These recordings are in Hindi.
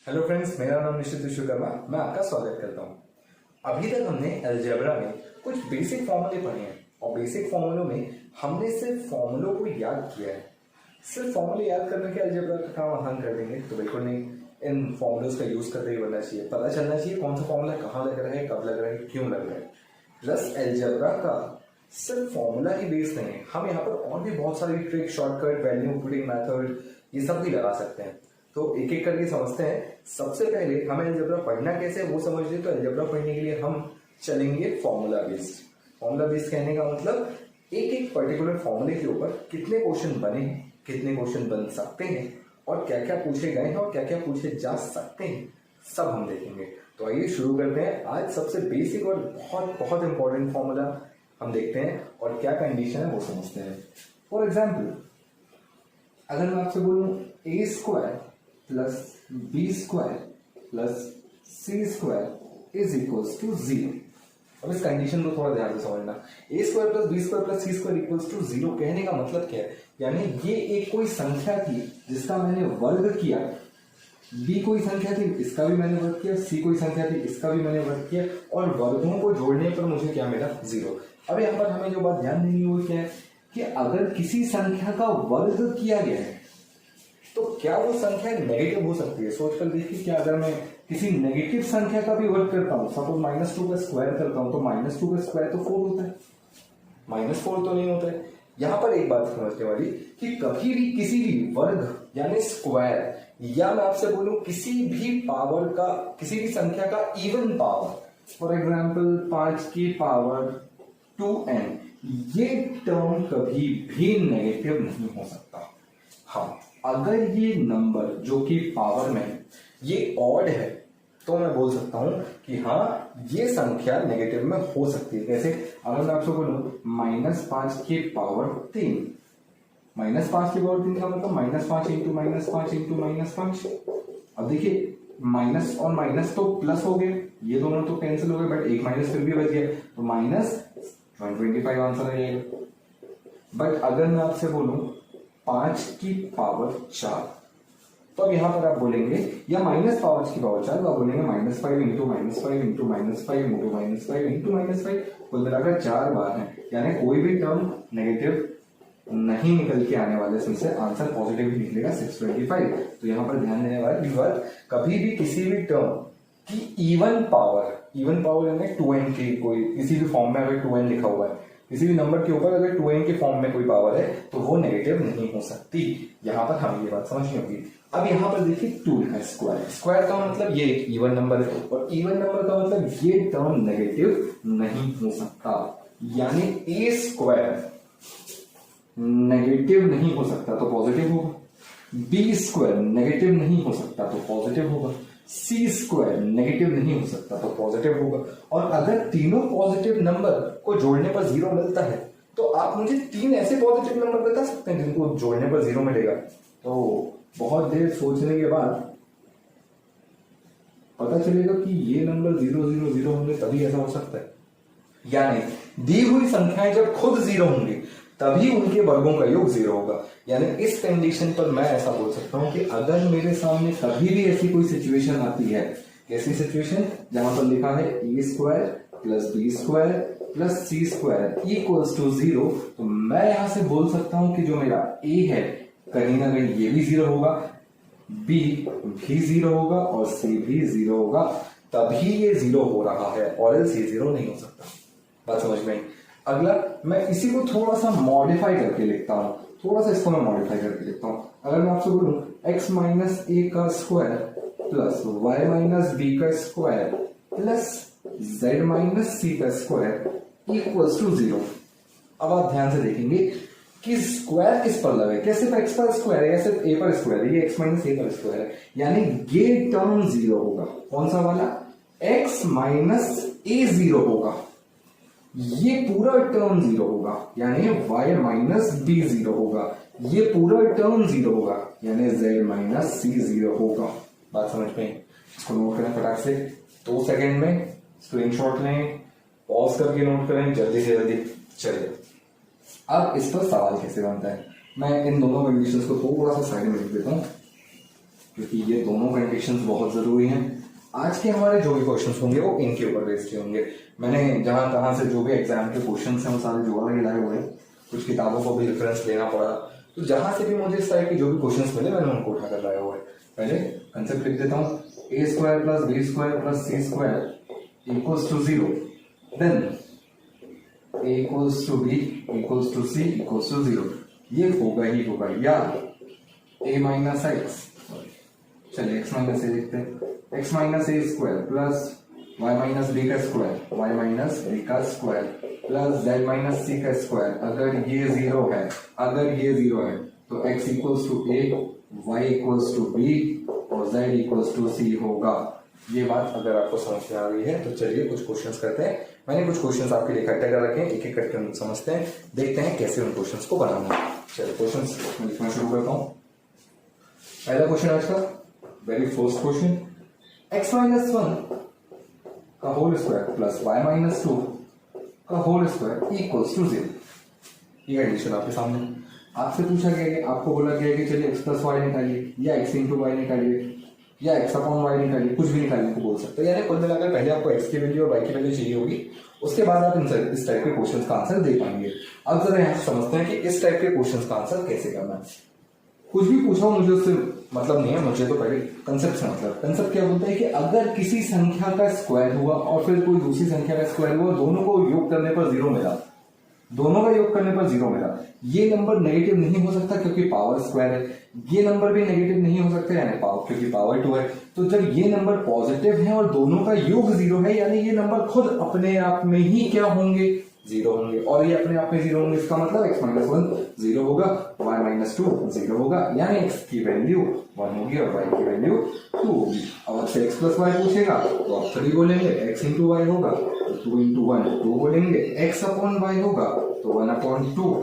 हेलो फ्रेंड्स, मेरा नाम निश्चित विश्वकर्मा। मैं आपका स्वागत करता हूं। अभी तक हमने अलजेब्रा में कुछ बेसिक फॉर्मूले पढ़े हैं और बेसिक फॉर्मूलों में हमने सिर्फ फॉर्मूलों को याद किया है। सिर्फ फॉर्मूले याद करने के अलजेब्रा का काम आसान कर देंगे तो बिल्कुल नहीं। इन फॉर्मूलोज का यूज करते ही बनना चाहिए, पता चलना चाहिए कौन सा फॉर्मूला कहाँ लग रहा है, कब लग रहा है, क्यों लग रहा है। प्लस अलजेब्रा का सिर्फ फॉर्मूला ही बेस नहीं है, हम यहाँ पर और भी बहुत सारी trick, shortcut, value putting method ये सब भी लगा सकते हैं। तो एक एक करके समझते हैं। सबसे पहले हमें अलजेब्रा पढ़ना कैसे है वो समझ लें। तो अलजेब्रा पढ़ने के लिए हम चलेंगे फॉर्मूला बेस्ड। फॉर्मूला बेस्ड कहने का मतलब एक एक पर्टिकुलर फॉर्मूले के ऊपर कितने क्वेश्चन बने हैं, कितने क्वेश्चन बन सकते हैं और क्या क्या पूछे गए हैं और क्या क्या पूछे जा सकते हैं, सब हम देखेंगे। तो आइए शुरू करते हैं। आज सबसे बेसिक और बहुत बहुत इंपॉर्टेंट फॉर्मूला हम देखते हैं और क्या कंडीशन है वो समझते हैं। फॉर एग्जाम्पल, अगर मैं आपसे बोलूं A square plus B square plus C square is equals to 0। अब इस कंडीशन को थोड़ा ध्यान से समझना। A square plus B square plus C square equals to 0 कहने का मतलब क्या है? यानी ये एक कोई संख्या थी जिसका मैंने वर्ग किया, बी कोई संख्या थी इसका भी मैंने वर्ग किया, सी कोई संख्या थी इसका भी मैंने वर्ग किया और वर्गों को जोड़ने पर मुझे क्या मिला? 0। अब यहाँ पर हमें जो बात ध्यान देनी है वो क्या है कि अगर किसी संख्या का वर्ग किया गया है तो क्या वो संख्या नेगेटिव हो सकती है? सोच कर देखिए, क्या अगर मैं किसी नेगेटिव संख्या का भी वर्ग करता हूं, सपोज -2 का स्क्वायर करता हूं, तो -2 का स्क्वायर तो 4 होता है, -4 तो नहीं होता है। यहां पर एक बात समझने वाली कि कभी भी किसी भी वर्ग यानी स्क्वायर, या मैं आपसे बोलूं किसी भी पावर का, किसी भी संख्या का इवन पावर, फॉर एग्जाम्पल 5 की पावर 2n, ये टर्म कभी भी नेगेटिव नहीं हो सकता। हाँ, अगर ये नंबर जो कि पावर में ये ऑड है तो मैं बोल सकता हूं कि हाँ ये संख्या नेगेटिव में हो सकती है। कैसे? अगर मैं आपको बोलूं -5 की पावर 3, -5 की पावर 3 का मतलब -5 इंटू -5 इंटू -5। अब देखिए, माइनस और माइनस तो प्लस हो गए, ये दोनों तो कैंसिल हो गए, बट एक माइनस फिर भी बच गया, तो -125 आंसर आ जाएगा। बट अगर मैं आपसे बोलूं 5 की पावर 4, तो अब यहां पर आप बोलेंगे, या -5 की पावर 4, तो आप बोलेंगे -5 इंटू -5 इंटू -5 इंटू -5 इंटू -5, कुल मिलाकर 4 बार है। यानी कोई भी टर्म नेगेटिव नहीं निकल के आने वाले, इसमें से आंसर पॉजिटिव ही निकलेगा 625। तो यहां पर ध्यान देने वाली बात, कभी भी किसी भी टर्म की इवन पावर यानी 2n की कोई किसी भी फॉर्म में अगर 2n लिखा हुआ है, किसी भी नंबर के ऊपर अगर 2n के फॉर्म में कोई पावर है तो वो नेगेटिव नहीं हो सकती। यहां पर हमें ये बात समझनी होगी। अब यहां पर देखिए 2 लिखा है स्क्वायर, स्क्वायर का मतलब ये एक इवन नंबर है और इवन नंबर का मतलब ये टर्म नेगेटिव नहीं हो सकता। यानी ए स्क्वायर नेगेटिव नहीं हो सकता तो पॉजिटिव होगा, बी स्क्वायर नेगेटिव नहीं हो सकता तो पॉजिटिव होगा, सी स्क्वायर नेगेटिव नहीं हो सकता तो पॉजिटिव होगा। और अगर तीनों पॉजिटिव नंबर को जोड़ने पर 0 मिलता है तो आप मुझे 3 ऐसे पॉजिटिव नंबर बता सकते हैं जिनको जोड़ने पर 0 मिलेगा? तो बहुत देर सोचने के बाद पता चलेगा कि ये नंबर 0 0 0 होंगे तभी ऐसा हो सकता है। यानी दी हुई संख्याएं जब खुद 0 होंगी तभी उनके वर्गों का योग 0 होगा। यानी इस कंडीशन पर मैं ऐसा बोल सकता हूं कि अगर मेरे सामने कभी भी ऐसी कोई सिचुएशन आती है, कैसी सिचुएशन, जहां पर लिखा है A square plus B square plus C square equals to 0, तो मैं यहां से बोल सकता हूं कि जो मेरा ए है कहीं ना कहीं ये भी 0 होगा, बी भी 0 होगा और सी भी 0 होगा, तभी ये 0 हो रहा है, और एल्स ये 0 नहीं हो सकता। बात समझ में आई? अगला, मैं इसी को थोड़ा सा मॉडिफाई करके लिखता हूं, थोड़ा सा इसको मैं मॉडिफाई करके लिखता हूं। अगर मैं आपसे बोलूं x माइनस ए का square plus y minus B का स्क्वायर प्लस z माइनस सी का स्क्वायर इक्वल्स टू 0। अब आप ध्यान से देखेंगे कि स्क्वायर किस पर लगे, क्या सिर्फ x पर स्क्वायर है या सिर्फ a पर स्क्वायर है? ये x माइनस ए पर स्क्वायर है, यानी ये टर्म 0 होगा। कौन सा वाला? x माइनस ए 0 होगा, ये पूरा टर्म 0 होगा, यानी y माइनस बी 0 होगा, ये पूरा टर्म 0 होगा, यानी z माइनस सी 0 होगा। बात समझ में? इसको नोट करें फटाक से, 2 सेकंड में स्क्रीनशॉट लें, पॉज करके नोट करें, जल्दी से जल्दी। चलिए, अब इस पर सवाल कैसे बनता है, मैं इन दोनों कंडीशंस को थोड़ा सा साइड में लिख देता हूं। क्योंकि ये दोनों कंडीशंस बहुत जरूरी हैं। आज के हमारे जो भी क्वेश्चंस होंगे वो इनके ऊपर बेस्ड होंगे। मैंने जहां तहां से जो भी एग्जाम के क्वेश्चंस हैं वो सारे जोड़ के लाए हुए हैं, कुछ किताबों को भी रेफरेंस लेना पड़ा, तो जहां से भी मुझे इस टाइप के जो भी क्वेश्चंस मिले मैंने उनको उठाकर लाया हुआ है। पहले कंसेप्ट लिख देता हूँ, a square plus b square plus c square equals to 0, then a equals to b equals to c equals to 0। ये होगा ही होगा, या a माइनस एक्स, चलिए x माइनस ए लिखते हैं, x minus A square plus y minus B का स्क्वायर, y माइनस बी का स्क्वायर प्लस z माइनस सी का स्क्वायर। अगर ये 0 है, अगर ये 0 है तो x equals to a, y equals to b और z इक्वल्स टू c होगा। ये बात अगर आपको समझ में आ गई है तो चलिए कुछ क्वेश्चंस करते हैं। मैंने कुछ क्वेश्चंस आपके लिए इकट्ठे कर रखे हैं, एक एक करके उनको समझते हैं, देखते हैं कैसे उन क्वेश्चंस को बनाना है। चलिए क्वेश्चंस लिखना शुरू करता हूँ। पहला क्वेश्चन आज का very first question, x minus 1 का whole square plus y minus 2 का होल स्क्वायर इक्वल्स टू 0। ये कंडीशन आपके सामने, आपसे पूछा गया कि आपको बोला गया कि चलिए x प्लस वाई निकालिए या x इंटू वाई निकालिए या x अपॉन वाई निकालिए, कुछ भी निकालने को बोल सकते हैं। यानी कुल मिलाकर पहले आपको x की वैल्यू और y की वैल्यू चाहिए होगी, उसके बाद आप इस टाइप के क्वेश्चन का आंसर दे पाएंगे। अब जरा यहाँ से समझते हैं कि इस टाइप के क्वेश्चन का आंसर कैसे करना है। कुछ भी पूछा हो मुझे उससे मतलब नहीं है, मुझे तो पहले कंसेप्ट से मतलब। कंसेप्ट क्या बोलता है कि अगर किसी संख्या का स्क्वायर हुआ और फिर कोई दूसरी संख्या का स्क्वायर हुआ, दोनों को योग करने पर 0 मिला, दोनों का योग करने पर 0 मिला, ये नंबर नेगेटिव नहीं हो सकता क्योंकि पावर स्क्वायर है, ये नंबर भी नेगेटिव नहीं हो सकता यानी पावर, क्योंकि पावर 2 है। तो जब ये नंबर पॉजिटिव है और दोनों का योग 0 है, यानी ये नंबर खुद अपने आप में ही क्या होंगे, 0 होंगे, और ये अपने आप में 0 होंगे। इसका मतलब x माइनस 1 0 होगा, y माइनस 2 0 होगा, यानी x की वैल्यू 1 होगी और y की वैल्यू 2 होगी। अब आपसे x प्लस वाई पूछेगा तो आप 3 बोलेंगे, x इंटू वाई होगा तो 2 इंटू 1 2 बोलेंगे, x अपॉन वाई होगा तो 1 अपॉन 2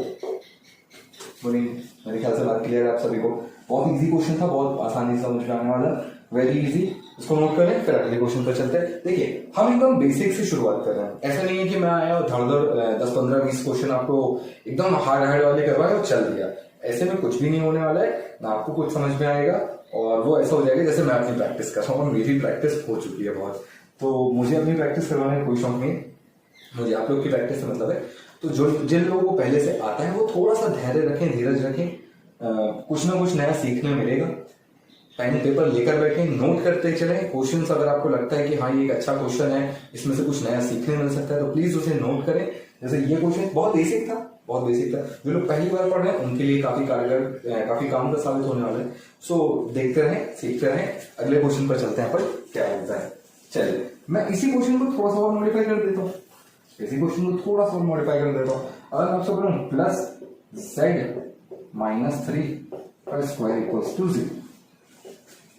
बोलेंगे। मेरे ख्याल से बात क्लियर है आप सभी को। बहुत इजी क्वेश्चन था, बहुत आसानी से समझ में आने वाला, वेरी इजी। इसको नोट करें, फिर अगले क्वेश्चन पर चलते हैं। देखिए हम एकदम बेसिक से शुरुआत कर रहे हैं, ऐसा नहीं है कि मैं आया और धड़ 10 15 20 क्वेश्चन आपको एकदम हार्ड वाले करवाए और चल दिया। ऐसे में कुछ भी नहीं होने वाला है, ना आपको कुछ समझ में आएगा और वो ऐसा हो जाएगा जैसे मैं अपनी प्रैक्टिस कर रहा हूँ, और मेरी प्रैक्टिस हो चुकी है बहुत, तो मुझे अपनी प्रैक्टिस करवाने का कोई शौक नहीं, मुझे आप लोग की प्रैक्टिस से मतलब है। तो जो जिन लोगों को पहले से आता है वो थोड़ा सा धैर्य रखें, धीरज रखें, कुछ ना कुछ नया सीखने मिलेगा। पेन पेपर लेकर बैठे, नोट करते चले क्वेश्चंस। अगर आपको लगता है कि हाँ ये एक अच्छा क्वेश्चन है, इसमें से कुछ नया सीखने मिल सकता है, तो प्लीज उसे नोट करें। जैसे ये क्वेश्चन बहुत बेसिक था, बहुत बेसिक था, जो लोग पहली बार पढ़ रहे हैं उनके लिए काफी कारगर, काफी काम का साबित होने वाला है। सो देखते रहें, सीखते रहें। अगले क्वेश्चन पर चलते हैं, पर क्या होता है। चलिए मैं इसी क्वेश्चन को थोड़ा सा और मॉडिफाई कर देता हूँ, इसी क्वेश्चन को थोड़ा सा मॉडिफाई कर देता हूँ। अगर मैं आपसे बोलूं प्लस z माइनस 3 का स्क्वायर इक्वल्स टू 0,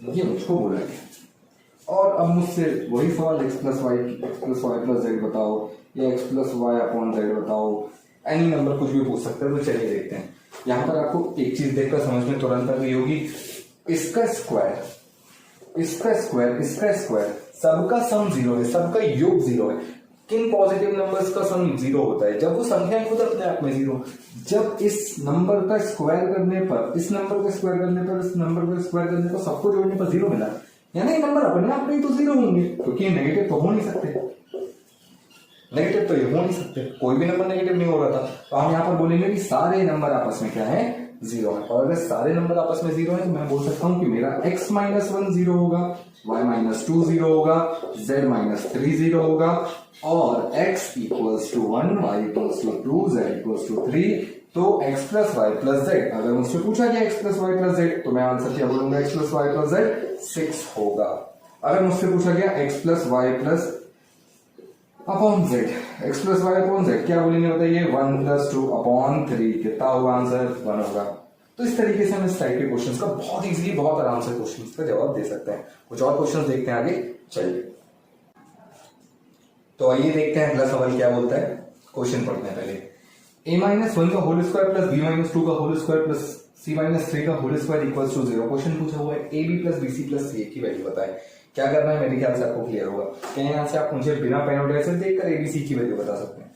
ये मुझको बोला गया, और अब मुझसे वही सवाल x plus Y plus z बताओ या x plus y upon z बताओ, एनी नंबर कुछ भी पूछ सकते हैं। तो चलिए देखते हैं। यहाँ पर आपको एक चीज देखकर समझ में तुरंत आ गई होगी, इसका स्क्वायर, इसका स्क्वायर, इसका स्क्वायर, सबका सम 0 है, सबका योग 0 है। किन पॉजिटिव नंबर्स का सम 0 होता है? जब वो संख्या खुद अपने आप में 0, जब इस नंबर का स्क्वायर करने पर, इस नंबर का स्क्वायर करने पर, इस नंबर का स्क्वायर करने पर, सबको जोड़ने पर 0 मिला, यानी नंबर अपने आप में ही तो 0 होंगे, क्योंकि नेगेटिव तो हो नहीं सकते, नेगेटिव तो ये हो नहीं सकते, कोई भी नंबर नेगेटिव नहीं हो रहा था। तो हम यहाँ पर बोलेंगे कि सारे नंबर आपस में क्या है, 0 है। और अगर सारे नंबर आपस में 0 है तो मैं बोल सकता हूँ कि मेरा x माइनस 1 0 होगा, y माइनस 2 0 होगा, z माइनस 3 0 होगा, और x equals to 1, y equals to 2, z equals to 3। तो x plus Y plus z, अगर मुझसे पूछा गया x plus Y plus z तो मैं आंसर क्या बोलूंगा, x plus Y plus z 6 होगा। अगर मुझसे पूछा गया x plus Y plus upon z, x plus y upon z, क्या बोलेंगे बताइए, 1 प्लस 2 अपॉन 3, कितना होगा आंसर, 1 होगा। तो इस तरीके से हम इस टाइप के क्वेश्चंस का बहुत इजीली, बहुत आराम से क्वेश्चंस का जवाब दे सकते हैं। कुछ और क्वेश्चंस देखते हैं आगे, चलिए। तो आइए देखते हैं अगला सवाल क्या बोलता है। क्वेश्चन पढ़ते हैं पहले। a माइनस 1 का whole square plus b minus 2 का whole square plus c minus 3 का whole square equals to 0। Question पूछा हुआ है a b plus b c plus c की वैल्यू बताएं। क्या करना है, मेरे ख्याल से आपको क्लियर होगा। क्या यहाँ से आप मुझे बिना पेन और सिर्फ देखकर a b c की वैल्यू बता सकते हैं।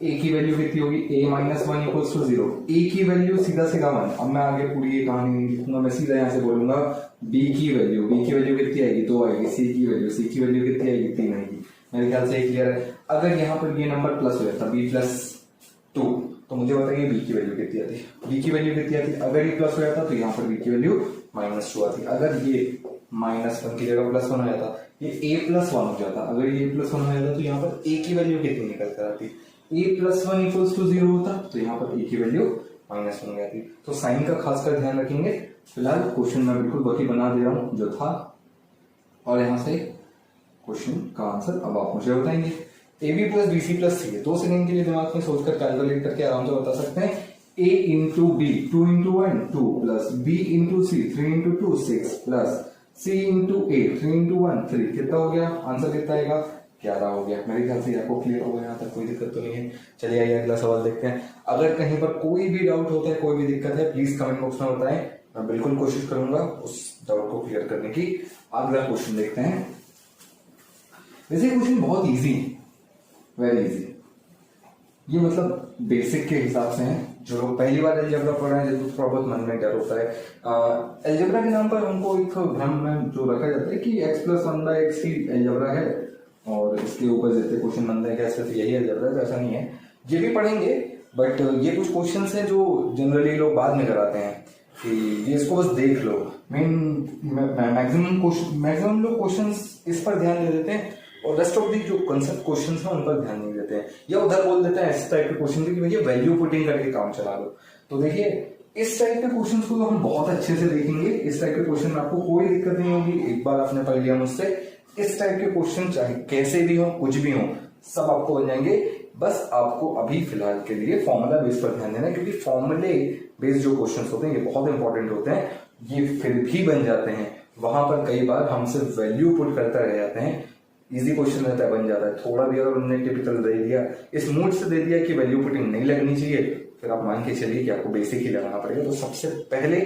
ए की वैल्यू कितनी होगी, ए माइनस वन इक्वल्स टू 0, ए की वैल्यू सीधा सीधा 1। अब मैं आगे पूरी ये कहानी नहीं लिखूंगा, मैं सीधा यहाँ से बोलूंगा बी की वैल्यू कितनी आएगी, 2 आएगी। सी की वैल्यू कितनी आएगी, 3 आएगी। मेरे ख्याल से क्लियर है। अगर यहाँ पर ये नंबर प्लस हो जाता बी प्लस 2, तो मुझे बताइए बी की वैल्यू कितनी आती, बी की वैल्यू कितनी आती। अगर ये प्लस हो जाता तो यहाँ पर बी की वैल्यू -2 आती। अगर ये -1 की जगह +1 हो जाता, ये a +1 हो जाता। अगर ये +1 हो जाता तो यहाँ पर a की वैल्यू कितनी निकल कर आती, a +1 इक्वल्स टू 0 होता, तो यहाँ पर a की वैल्यू -1 हो जाती। तो साइन का खासकर ध्यान रखेंगे। फिलहाल क्वेश्चन मैं बिल्कुल वही बना दे रहा हूँ जो था, और यहाँ से क्वेश्चन का आंसर अब आप मुझे बताएंगे। AB + BC + C है, 2 सेकंड के लिए दिमाग में सोचकर कैलकुलेट करके आराम से बता सकते हैं। A × B 2 × 1 2 plus B × C 3 × 2 6 plus C × A 3 × 1 3, कितना हो गया, आंसर कितना आएगा, 11 हो गया। मेरे ख्याल से आपको क्लियर हो गया, यहाँ तक कोई दिक्कत तो नहीं है। चलिए आइए अगला सवाल देखते हैं। अगर कहीं पर कोई भी डाउट होता है, कोई भी दिक्कत है, प्लीज कमेंट बॉक्स में बताएं, मैं बिल्कुल कोशिश करूंगा उस डाउट को क्लियर करने की। अगला क्वेश्चन देखते हैं। वैसे क्वेश्चन बहुत इजी, वेरी इजी, ये मतलब बेसिक के हिसाब से है। जो लोग पहली बार अलजेब्रा पढ़ रहे हैं, जिनको थोड़ा बहुत मन में डर होता है, अलजेब्रा के नाम पर हमको एक भ्रम में जो रखा जाता है कि x + 1/x ही अलजेब्रा है और इसके ऊपर जितने क्वेश्चन बनते हैं क्या सिर्फ यही अलजेब्रा है, तो ऐसा नहीं है। ये भी पढ़ेंगे, बट ये कुछ क्वेश्चन है जो जनरली लोग बाद में कराते हैं कि ये इसको बस देख लो। मैक्सिमम लोग क्वेश्चन इस पर ध्यान दे देते हैं और रेस्ट ऑफ दी जो कंसेप्ट क्वेश्चंस हैं उन पर ध्यान नहीं देते हैं, या उधर बोल देते हैं इस टाइप के क्वेश्चन कि भैया वैल्यू पुटिंग करके काम चला लो। तो देखिए इस टाइप के क्वेश्चंस को तो हम बहुत अच्छे से देखेंगे। इस टाइप के क्वेश्चन में आपको कोई दिक्कत नहीं होगी, एक बार आपने पढ़ लिया मुझसे। इस टाइप के क्वेश्चन चाहे कैसे भी हो, कुछ भी हो, सब आपको बन जाएंगे। बस आपको अभी फिलहाल के लिए फॉर्मूला बेस पर ध्यान देना है, क्योंकि फॉर्मूले बेस्ड जो क्वेश्चन होते हैं ये बहुत इंपॉर्टेंट होते हैं। ये फिर भी बन जाते हैं, वहां पर कई बार हम सिर्फ वैल्यू पुट करते रह जाते हैं। इजी क्वेश्चन रहता है, बन जाता है। थोड़ा भी अगर उन्होंने टिपिकल दे दिया, इस मूड से दे दिया कि वैल्यू पुटिंग नहीं लगनी चाहिए, फिर आप मान के चलिए कि आपको बेसिक ही लगाना पड़ेगा। तो सबसे पहले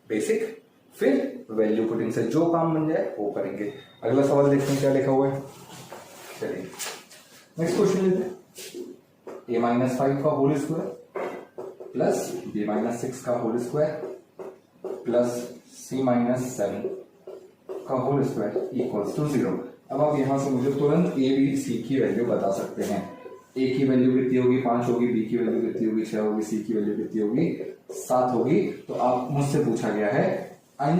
बेसिक, फिर वैल्यू पुटिंग से जो काम बन जाए वो करेंगे। अगला सवाल देखते हैं क्या लिखा हुआ है। चलिए नेक्स्ट क्वेश्चन लेते हैं। a-5 का होल स्क्वायर प्लस b-6 का होल स्क्वायर प्लस c-7 का होल स्क्वायर इक्वल्स टू 0। अब आप यहां से मुझे तुरंत a b c की वैल्यू बता सकते हैं। a की वैल्यू कितनी होगी, 5 होगी। b की वैल्यू कितनी होगी, 6 होगी। c की वैल्यू कितनी होगी, 7 होगी। तो आप मुझसे पूछा गया है √a +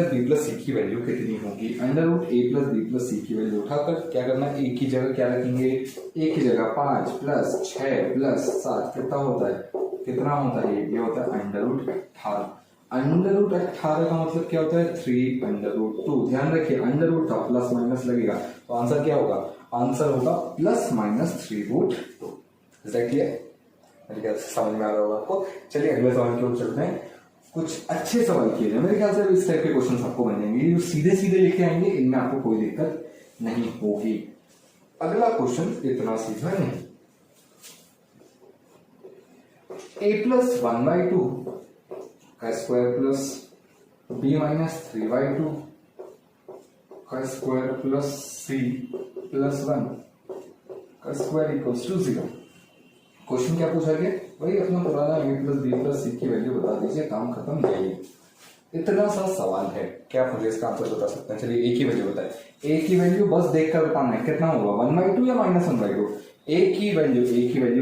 b + c की वैल्यू कितनी होगी। √a + b + c की वैल्यू उठाकर क्या करना, a की जगह क्या रखेंगे, a की जगह 5 + 6 + 7 कितना होता है, ये होता है √18। √18 का मतलब क्या होता है, 3√2। ध्यान रखिए √ का प्लस माइनस लगेगा, तो आंसर क्या होगा, आंसर होगा ±3√2। Is that clear? मेरे ख्याल से समझ में आ रहा होगा आपको। चलिए अगले सवाल की ओर चलते हैं। कुछ अच्छे सवाल किए जाए, मेरे ख्याल से इस टाइप के क्वेश्चन आपको बन जाएंगे। जो सीधे सीधे लिखे आएंगे इनमें आपको कोई दिक्कत नहीं होगी। अगला क्वेश्चन इतना सीधा नहीं। a + 1/2 का स्क्वायर प्लस b-3/2 का स्क्वायर प्लस c+1 का स्क्वायर इक्वल्स टू 0। क्वेश्चन क्या पूछा गया, वही अपना पुराना a + b + c की वैल्यू बता दीजिए, काम खत्म। यही इतना सा सवाल है, क्या आप मुझे इसका आंसर बता सकते हैं। चलिए a की वैल्यू बताए, a की वैल्यू बस देखकर बताना है कितना होगा, 1/2 या -1/2। a की वैल्यू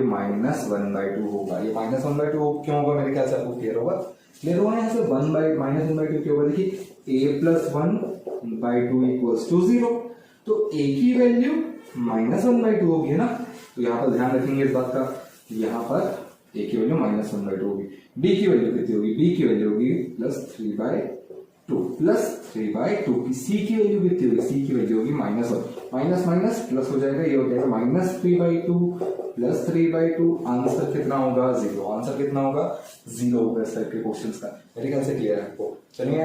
-1/2 होगा। ये -1/2 क्यों होगा, मेरे ख्याल से आपको क्लियर होगा। क्लियर होगा यहाँ से -1/2 क्यों होगा, देखिए a + 1/2 इक्वल्स टू 0। तो a की वैल्यू -1/2 होगी ना, तो यहाँ पर ध्यान रखेंगे इस बात का, यहाँ पर a की वैल्यू -1/2 होगी। b की वैल्यू कितनी होगी, b की वैल्यू होगी +3/2। c की वैल्यू कितनी होगी, c की वैल्यू होगी -1 प्लस हो जाएगा, ये हो जाएगा -3/2 + 3/2। आंसर कितना होगा, 0। आंसर कितना होगा, 0 होगा इस टाइप के क्वेश्चंस का। मेरे ख्याल से क्लियर है आपको। चलिए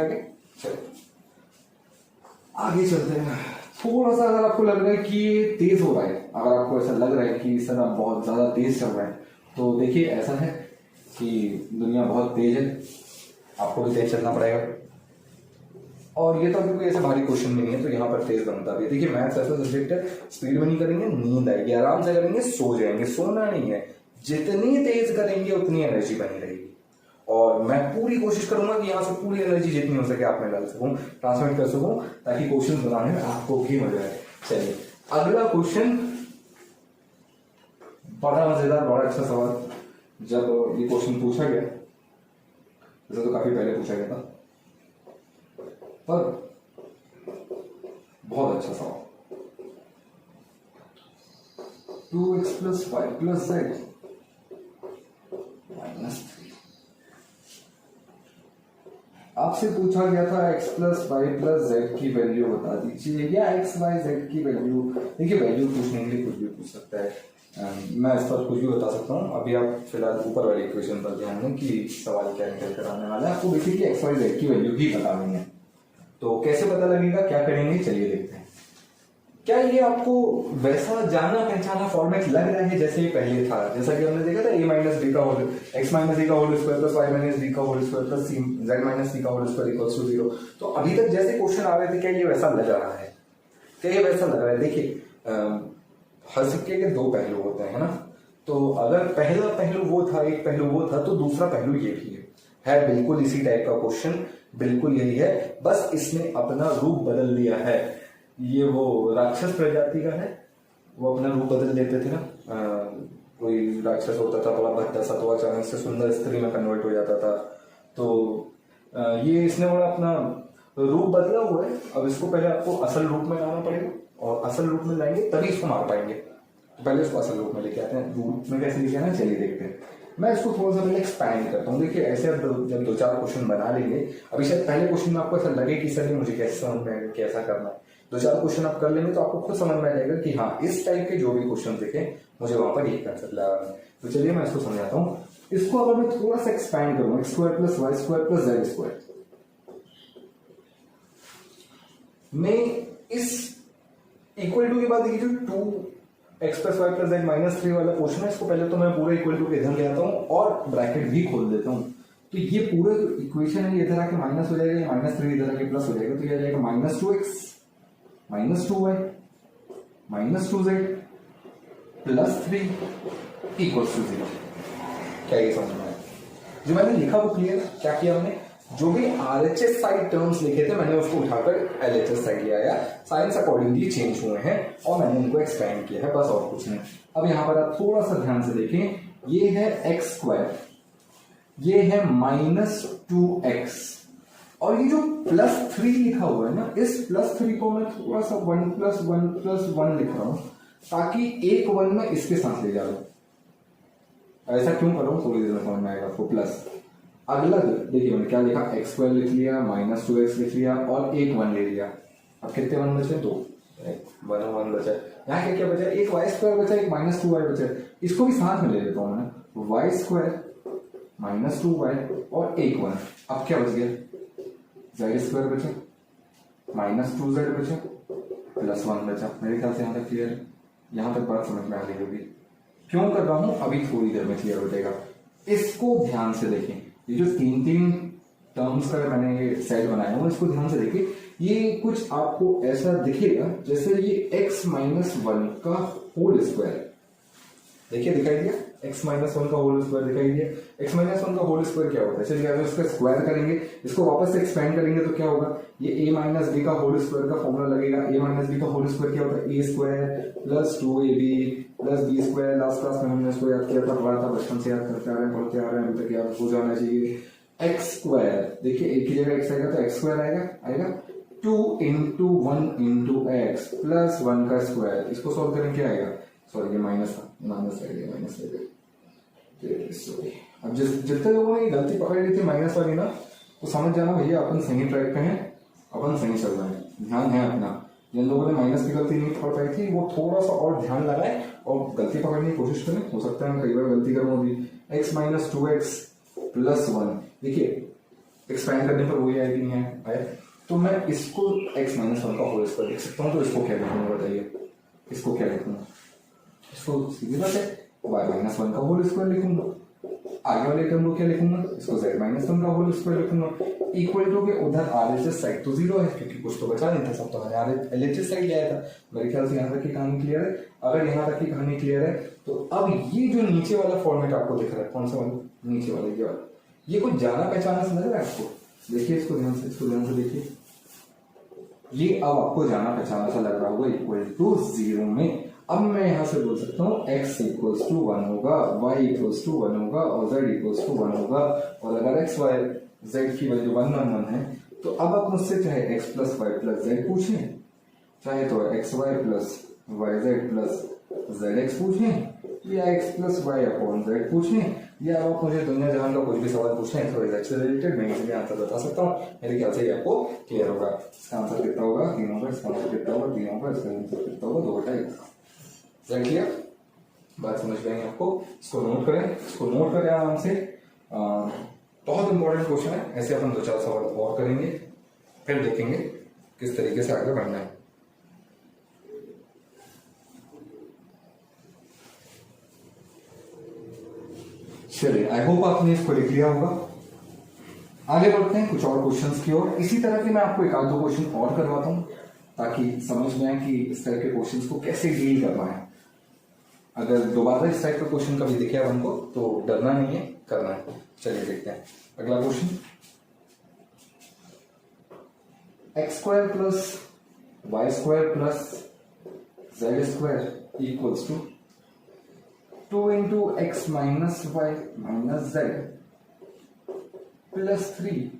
आगे चलते हैं। थोड़ा सा अगर आपको लग रहा है कि ये तेज हो रहा है, अगर आपको ऐसा लग रहा है कि इस तरह बहुत ज्यादा तेज चल रहा है, तो देखिए ऐसा है कि दुनिया बहुत तेज है, आपको भी तेज चलना पड़ेगा। और ये तो अभी कोई ऐसे भारी क्वेश्चन भी नहीं है, तो यहाँ पर तेज बनता भी है। देखिए मैथ्स ऐसा सब्जेक्ट है, स्पीड में नहीं करेंगे नींद आएगी, आराम से करेंगे सो जाएंगे। सोना नहीं है, जितनी तेज करेंगे उतनी एनर्जी बनी रहेगी। और मैं पूरी कोशिश करूंगा कि यहाँ से पूरी एनर्जी जितनी हो सके आप में डाल सकूं, ट्रांसमिट कर सकूं, ताकि क्वेश्चन बनाने में आपको भी मजा आए। चलिए अगला क्वेश्चन बड़ा मजेदार, बड़ा अच्छा सवाल। जब ये क्वेश्चन पूछा गया, वैसे तो काफी पहले पूछा गया था, पर बहुत अच्छा सवाल। 2x plus y plus z minus 3। आपसे पूछा गया था x plus y plus z की वैल्यू बता दीजिए, या x y z की वैल्यू। देखिए वैल्यू पूछने के लिए कुछ भी पूछ सकता है, मैं इस पर कुछ भी बता सकता हूँ। अभी आप फिलहाल ऊपर वाले इक्वेशन पर ध्यान दें कि सवाल क्या निकल कर आने वाला है। आपको बेसिकली x y z की वैल्यू ही बता देंगे। तो कैसे पता लगेगा, क्या करेंगे, चलिए देखते हैं। क्या ये आपको वैसा जाना पहचाना फॉर्मेट लग रहा है जैसे ये पहले था? जैसा कि हमने देखा था a माइनस बी का होल, x माइनस a का whole square plus y minus b का whole square plus z minus c का होल स्क्वायर इक्वल्स टू 0। तो अभी तक जैसे क्वेश्चन आ रहे थे, क्या ये वैसा लग रहा है? क्या ये वैसा लग रहा है? देखिए हर सिक्के के दो पहलू होते हैं, है ना। तो अगर पहला पहलू वो था, एक पहलू वो था, तो दूसरा पहलू ये भी है बिल्कुल इसी टाइप का क्वेश्चन, बिल्कुल यही है, बस इसने अपना रूप बदल लिया है। ये वो राक्षस प्रजाति का है, वो अपना रूप बदल लेते थे ना। कोई राक्षस होता था बड़ा भद्दा सा, तो अचानक से सुंदर स्त्री में कन्वर्ट हो जाता था। तो ये इसने बड़ा अपना रूप बदला हुआ है। अब इसको पहले आपको असल रूप में लाना पड़ेगा, और असल रूप में लाएंगे तभी इसको मार पाएंगे। तो पहले इसको असल रूप में लेके आते हैं। रूप में कैसे लेके आना, चलिए देखते हैं। मैं इसको थोड़ा सा पहले एक्सपैंड करता हूँ। देखिए ऐसे अब जब दो चार क्वेश्चन बना लेंगे, अभी शायद पहले क्वेश्चन में आपको ऐसा लगे कि सर मुझे कैसे समझ में आएगा, कैसा करना है। दो चार क्वेश्चन आप कर लेंगे तो आपको खुद समझ में आ जाएगा कि हाँ इस टाइप के जो भी क्वेश्चन दिखे मुझे वहां पर यही कंसेप्ट लगाना है। तो चलिए मैं इसको समझाता हूँ। इसको अगर मैं थोड़ा सा एक्सपैंड करूँ, x square plus Y square plus Z square, मैं इस इक्वल टू के बाद देखिए जो 2x plus Y plus z minus 3 वाला क्वेश्चन है, इसको पहले तो मैं पूरा इक्वल टू के इधर ले आता हूँ और ब्रैकेट भी खोल देता हूँ। तो ये पूरा इक्वेशन है, इधर आके माइनस हो जाएगा, माइनस 3 इधर आके प्लस हो जाएगा। तो ये आ जाएगा minus 2x minus 2y minus 2z plus 3 equals to 0। क्या ये समझ में आया? जो मैंने लिखा वो क्लियर? क्या किया हमने? जो भी RHS साइड टर्म्स लिखे थे मैंने उसको उठाकर LHS साइड ले आया, साइंस अकॉर्डिंगली चेंज हुए हैं और मैंने इनको एक्सपेंड किया है, बस और कुछ नहीं। अब यहाँ पर आप थोड़ा सा ध्यान से देखें, ये है एक्स स्क्वायर, ये है माइनस 2x, और ये जो प्लस 3 लिखा हुआ है ना, इस प्लस 3 को मैं थोड़ा सा 1 प्लस 1 प्लस 1 लिख रहा हूं ताकि एक 1 में इसके साथ ले जा रहा हूं। ऐसा क्यों कर रहा हूं, थोड़ी देर में समझ में आएगा आपको। प्लस अगला देखिए मैंने क्या लिखा, एक्स स्क्वायर लिख लिया, माइनस 2x लिख लिया और एक 1 ले लिया। अब कितने 1 बचे? 2। 1 बचा। यहाँ क्या क्या बचा? एक वाई स्क्वायर बचा, एक माइनस 2y बचा। इसको भी साथ में ले लेता हूं मैं, वाई स्क्वायर माइनस 2y और एक 1। अब क्या बच गया? जेड स्क्वायर बचा, माइनस 2z बचा, प्लस 1 बचा। मेरे ख्याल से यहाँ तक क्लियर है। यहाँ तक बात समझ में आ गई होगी। क्यों कर रहा हूं अभी थोड़ी देर में क्लियर हो जाएगा। इसको ध्यान से देखें, ये जो तीन तीन टर्म्स का मैंने ये सेट बनाया हुआ, इसको ध्यान से देखिए। ये कुछ आपको ऐसा दिखेगा जैसे ये x माइनस 1 का होल स्क्वायर। देखिए दिखाई दिया, x माइनस 1 का होल स्क्वायर दिखाई दिया। x माइनस 1 का होल स्क्वायर क्या होता है? चलिए अगर इसका स्क्वायर करेंगे, इसको वापस से एक्सपेंड करेंगे तो क्या होगा? ये a माइनस बी का होल स्क्वायर का फॉर्मूला लगेगा। a माइनस बी का होल स्क्वायर क्या होता है? a square plus 2ab plus B square. Last class में हमने इसको याद किया था, पढ़ा था, बचपन से याद करते आ रहे हैं, पढ़ते आ रहे हैं, अभी तक याद हो जाना चाहिए। एक्स स्क्वायर, देखिए एक की जगह एक्स आएगा तो एक्स स्क्वायर आएगा 2 इंटू 1 इंटू एक्स प्लस 1 का स्क्वायर। इसको सॉल्व करें क्या आएगा? सॉरी ये माइनस था, माइनस सॉरी। अब जितने लोगों ने गलती पकड़ ली थी माइनस वाली ना, तो समझ जाना भैया अपन सही ट्रैक पे हैं, अपन सही चल रहे हैं, ध्यान है अपना। जिन लोगों ने माइनस की गलती नहीं पकड़ पाई थी वो थोड़ा सा और ध्यान लगाए और गलती पकड़ने की कोशिश करें। हो सकता है मैं कई बार गलती करूँ अभी। एक्स माइनस 2x प्लस 1, देखिए एक्सपेंड करने पर वही आएगी, नहीं आए तो मैं इसको x माइनस 1 का होल स्क्वायर लिख सकता हूँ। तो इसको क्या लिखूंगा बताइए? इसको क्या लिखूंगा? इसको सीधी बात है y माइनस 1 का होल स्क्वायर लिखूंगा। आगे वाले टर्म को क्या लिखूंगा, इसको z माइनस वन का होल स्क्वायर लिखूंगा, इक्वल टू के उधर RHS साइड तो जीरो है क्योंकि कुछ तो बचा नहीं था, सब तो मैंने LHS साइड लिया था। मेरे ख्याल से यहाँ तक की कहानी क्लियर है। अगर यहाँ तक की कहानी क्लियर है तो अब ये जो नीचे वाला फॉर्मेट आपको दिख रहा है, कौन सा वाला, नीचे वाला ये वाला, ये कुछ जाना पहचाना समझ रहा है आपको, देखिए इसको ध्यान से, इसको ध्यान से देखिए, ये अब आपको जाना पहचाना सा लग रहा होगा, इक्वल टू जीरो में। अब मैं यहां से बोल सकता हूँ x इक्वल्स टू 1 होगा, y इक्वल्स टू 1 होगा और z इक्वल्स टू 1 होगा। और अगर x y z की वैल्यू 1 1 1 है तो अब आप मुझसे चाहे x plus Y plus z पूछें, चाहे तो x y plus y z plus z x पूछें, या x plus y upon z पूछें, या आप मुझे दुनिया जहां का कुछ भी सवाल पूछें तो z से रिलेटेड मैं इसलिए आंसर बता सकता हूँ। मेरे ख्याल से ये आपको क्लियर होगा। इसका आंसर कितना होगा, 3 होगा, इसका आंसर कितना होगा, 3 होगा, इसका आंसर कितना होगा, 2/1। क्लियर, बात समझ गए आपको। इसको नोट करें, इसको नोट करें आराम से। बहुत इंपॉर्टेंट क्वेश्चन है, ऐसे अपन 2-4 सवाल और करेंगे, फिर देखेंगे किस तरीके से आगे बढ़ना है। चलिए, आई होप आपने इसको लिख लिया होगा। आगे बढ़ते हैं कुछ और क्वेश्चंस की ओर। इसी तरह के मैं आपको एक आध दो क्वेश्चन और करवाता हूं ताकि समझ में आए कि इस तरह के क्वेश्चंस को कैसे डील करना है। अगर दोबारा इस टाइप का क्वेश्चन कभी दिखे हमको तो डरना नहीं है, करना है। चलिए देखते हैं अगला क्वेश्चन। X square plus Y square plus Z square equals to 2 into X minus Y minus Z plus 3।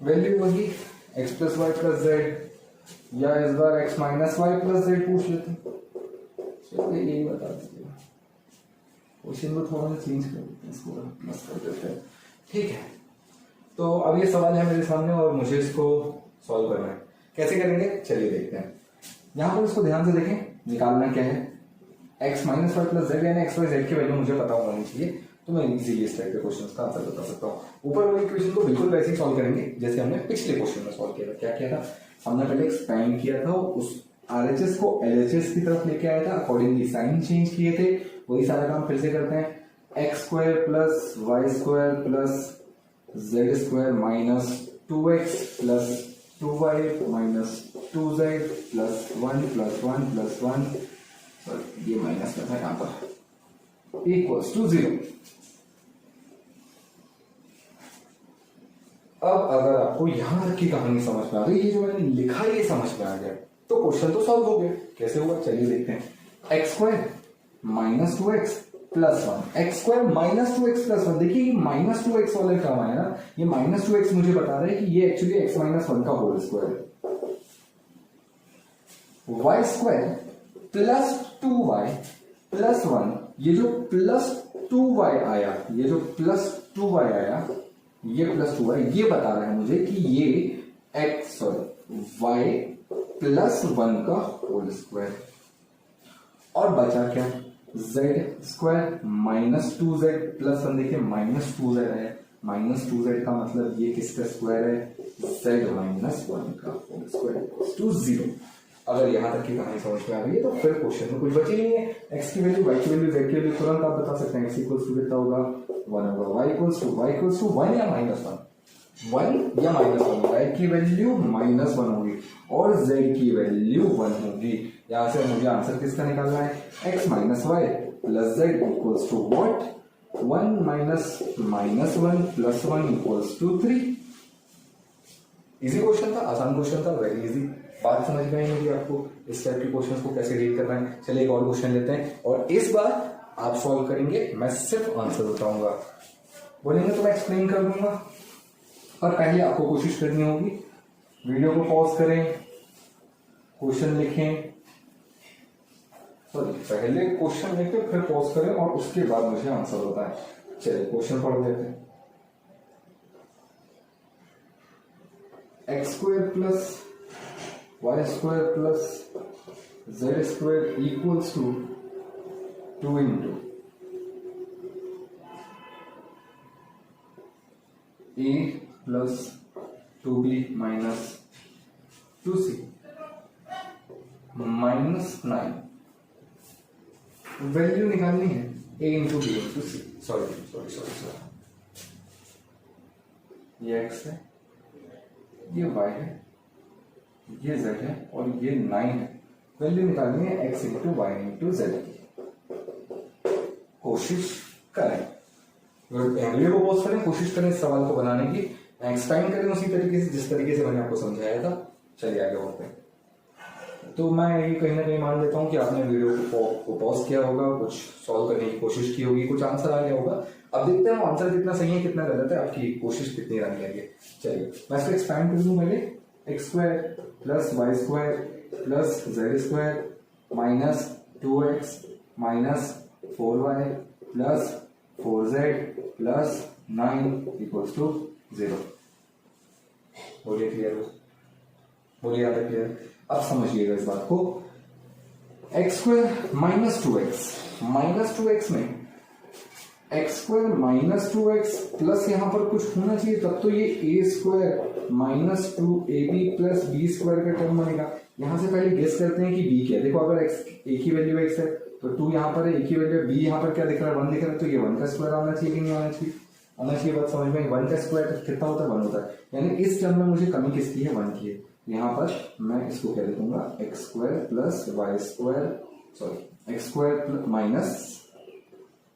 Value वही X plus Y plus Z, या इस बार X minus Y plus Z पूछ लेते हैं। चलिए यही बता दीजिए, क्वेश्चन को थोड़ा सा चेंज कर देते हैं, इसको प्लस कर देते हैं। ठीक है, तो अब ये सवाल है मेरे सामने और मुझे इसको सॉल्व करना है। कैसे करेंगे चलिए देखते हैं। यहां पर इसको ध्यान से देखें, निकालना क्या है, x minus Y plus z, यानी एक्स वाई जेड की वैल्यू मुझे पता होनी चाहिए, तो मैं इजीली इस टाइप के क्वेश्चन का आंसर बता सकता हूँ। ऊपर वाले इक्वेशन को बिल्कुल वैसे ही सॉल्व करेंगे जैसे हमने पिछले क्वेश्चन में सॉल्व किया था। क्या किया था हमने, पहले एक्सपेंड किया था, उस RHS को LHS की तरफ लेके आया था, अकॉर्डिंगली साइन चेंज किए थे। वही सारा काम फिर से करते हैं। X square plus Y square plus Z square minus 2x plus 2y minus 2z plus 1 plus 1 plus 1, sorry ये माइनस में था यहाँ पर, इक्वल्स टू 0। अब अगर आपको यहां की कहानी समझ में आ गई, ये जो मैंने लिखा है ये समझ में आ गया, तो क्वेश्चन तो सॉल्व हो गया। कैसे हुआ चलिए देखते हैं। X square minus 2x plus 1, x square minus 2x plus 1। देखिए ये माइनस 2x वाले काम आया ना, ये माइनस 2x मुझे बता रहे हैं कि ये एक्चुअली x माइनस 1 का होल स्क्वायर है। Y square plus 2y plus 1, ये जो प्लस 2y आया, ये जो प्लस 2y आया, ये प्लस 2y, ये बता रहा है मुझे कि ये x सॉरी y प्लस 1 का होल स्क्वायर। और बचा क्या, z square minus 2z plus 1। देखिए माइनस 2z है, माइनस 2z का मतलब ये किसका स्क्वायर है, z माइनस 1 का होल स्क्वायर टू 0। अगर यहां तक की कहानी समझ में आ गई है तो फिर क्वेश्चन में कुछ बची नहीं है। x की वैल्यू, y की वैल्यू, z की वैल्यू तुरंत आप बता सकते हैं। x इक्वल्स टू कितना होगा, 1 होगा। y इक्वल्स टू 1 या माइनस 1, 1 या माइनस 1। y की वैल्यू माइनस 1 होगी और z की वैल्यू 1 होगी। यहां से मुझे आंसर किसका निकालना है, x minus Y plus z equals to what, 1 minus minus 1 plus 1 equals to 3। Easy question था, आसान क्वेश्चन था, वेरी इजी। बात समझ में आई होगी आपको इस टाइप के क्वेश्चंस को कैसे डील करना है। चलिए एक और क्वेश्चन लेते हैं और इस बार आप सॉल्व करेंगे, मैं सिर्फ आंसर बताऊंगा। बोलेंगे तो मैं एक्सप्लेन कर दूंगा, पर पहले आपको कोशिश करनी होगी, वीडियो को पॉज करें, क्वेश्चन लिखें, सॉरी पहले क्वेश्चन लिखें फिर पॉज करें और उसके बाद मुझे आंसर बताएं। चलिए क्वेश्चन पढ़ लेते हैं। X square plus Y square plus Z square equals to 2 into a plus 2b minus 2c minus 9। Value निकालनी है, a into b into c, sorry, ये x है, ये y है, ये z है और ये 9 है। वैल्यू निकालनी है x into y into z. कोशिश करें, वीडियो को पॉज करें, कोशिश करें इस सवाल को बनाने की, एक्सप्लेन करें उसी तरीके से जिस तरीके से मैंने आपको समझाया था। चलिए आगे बढ़ते हैं। तो मैं ये कहीं ना कहीं मान लेता हूँ कि आपने वीडियो को पॉज किया होगा, कुछ सॉल्व करने की कोशिश की होगी, कुछ आंसर आ गया होगा। अब देखते हैं आंसर कितना सही है कितना गलत है, आपकी कोशिश कितनी रंग लगे। चलिए मैं इसको एक्सपैंड कर दूं पहले। X square plus Y square plus Z square minus 2x minus 4y plus 4z plus 9 equals to 0। बोलिए क्लियर हो? बोलिए यहाँ तक क्लियर? अब समझिएगा इस बात को। एक्स स्क्वायर माइनस 2x में x square minus 2x plus यहां पर कुछ होना चाहिए, तब तो ये A square minus 2ab plus B square का टर्म बनेगा। यहां से पहले गेस करते हैं कि बी क्या है। देखो अगर x एक ही वैल्यू x है तो 2 यहां पर है, एक ही वैल्यू बी यहां पर क्या दिख रहा है 1 दिख रहा है, तो ये 1 का स्क्वायर आना चाहिए कि नहीं आना चाहिए? आना चाहिए। बात समझ में? 1 का स्क्वायर कितना होता है? 1 होता है। यानी इस टर्म में मुझे कमी किसकी है? 1 की है। यहाँ पर मैं इसको क्या लिखूंगा? X square plus Y square, sorry x square minus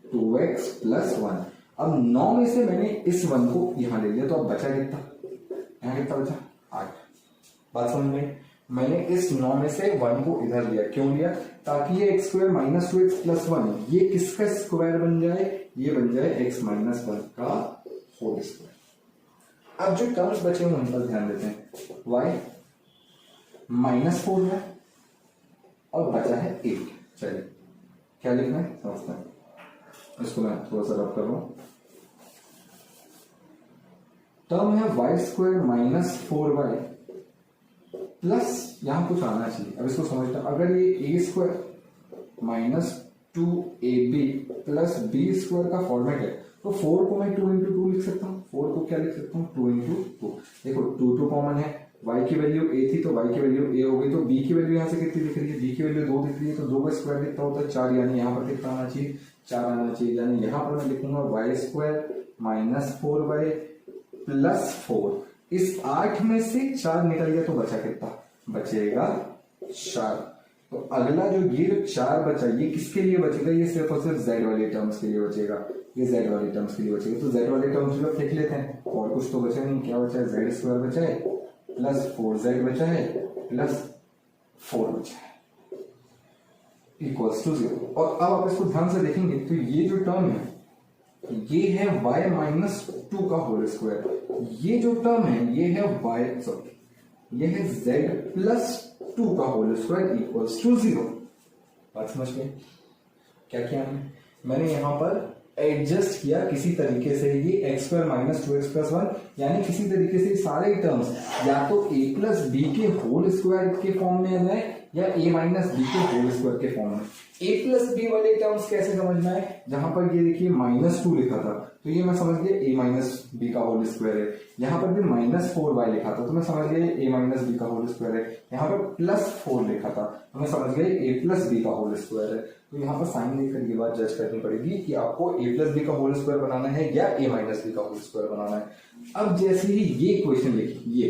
2x plus 1। अब 9 में से मैंने इस 1 को यहां ले लिया, तो अब बचा कितना? यहां कितना बचा? 8। बात समझ में? मैंने इस 9 में से 1 को इधर लिया। क्यों लिया? ताकि ये x square minus 2x plus 1 ये किसका स्क्वायर बन जाए? ये बन जाए x माइनस 1 का होल स्क्वायर। अब जो टर्म्स बचे हैं उन पर ध्यान देते हैं। y माइनस 4 है और बचा है 8। चलिए क्या लिखना है समझते हैं। इसको मैं थोड़ा सा रब कर रहा हूं। टर्म है y square minus 4y plus यहां कुछ आना चाहिए। अब इसको समझना, अगर ये A square minus 2ab plus B square का फॉर्मेट है तो 4 को मैं 2 इंटू 2 लिख सकता हूँ। 4 को क्या लिख सकता हूँ? 2 इंटू 2। देखो 2 कॉमन है, y की वैल्यू a थी तो y की वैल्यू a हो गई, तो b की वैल्यू यहां से कितनी दिख रही है? b की वैल्यू 2 दिख रही है, तो 2 का स्क्वायर कितना होता है? 4। यानी यहां पर कितना आना चाहिए? 4 आना चाहिए। यानी यहां पर मैं लिखूंगा Y square minus 4y plus 4। इस 8 में से 4 निकल गया तो बचा कितना? बचेगा 4। तो अगला जो ये जो 4 बचा ये किसके लिए बचेगा? ये सिर्फ और सिर्फ z वाले टर्म्स के लिए बचेगा। ये z वाले टर्म्स के लिए बचेगा। तो z वाले टर्म्स जो लिख लेते हैं, और कुछ तो बचा नहीं। क्या बचा है? z स्क्वायर बचा है प्लस 4z बचा है प्लस 4 बचा है इक्वल्स टू 0। और अब आप इसको ध्यान से देखेंगे तो ये जो टर्म है ये है y माइनस 2 का होल स्क्वायर। ये जो टर्म है ये है y, सॉरी ये है z प्लस 2 का होल स्क्वायर इक्वल्स टू 0। बात समझ में? क्या किया मैंने यहां पर एडजस्ट किया किसी तरीके से ये x square minus 2x plus 1, यानी किसी तरीके से सारे टर्म्स या तो a प्लस बी के होल स्क्वायर के फॉर्म में आ जाए या a माइनस बी के होल स्क्वायर के फॉर्म में। a प्लस बी वाले टर्म्स कैसे समझना है? जहां पर ये देखिए माइनस 2 लिखा था तो ये मैं समझ गया a माइनस बी का होल स्क्वायर है। यहाँ पर भी माइनस 4y लिखा था तो मैं समझ गया a माइनस बी का होल स्क्वायर है। यहाँ पर प्लस 4 लिखा था तो मैं समझ गया a प्लस बी का होल स्क्वायर है। तो यहाँ पर साइन देकर ये बात जज करनी पड़ेगी कि आपको a प्लस बी का होल स्क्वायर बनाना है या a माइनस बी का होल स्क्वायर बनाना है। अब जैसे ही ये क्वेश्चन लिखी ये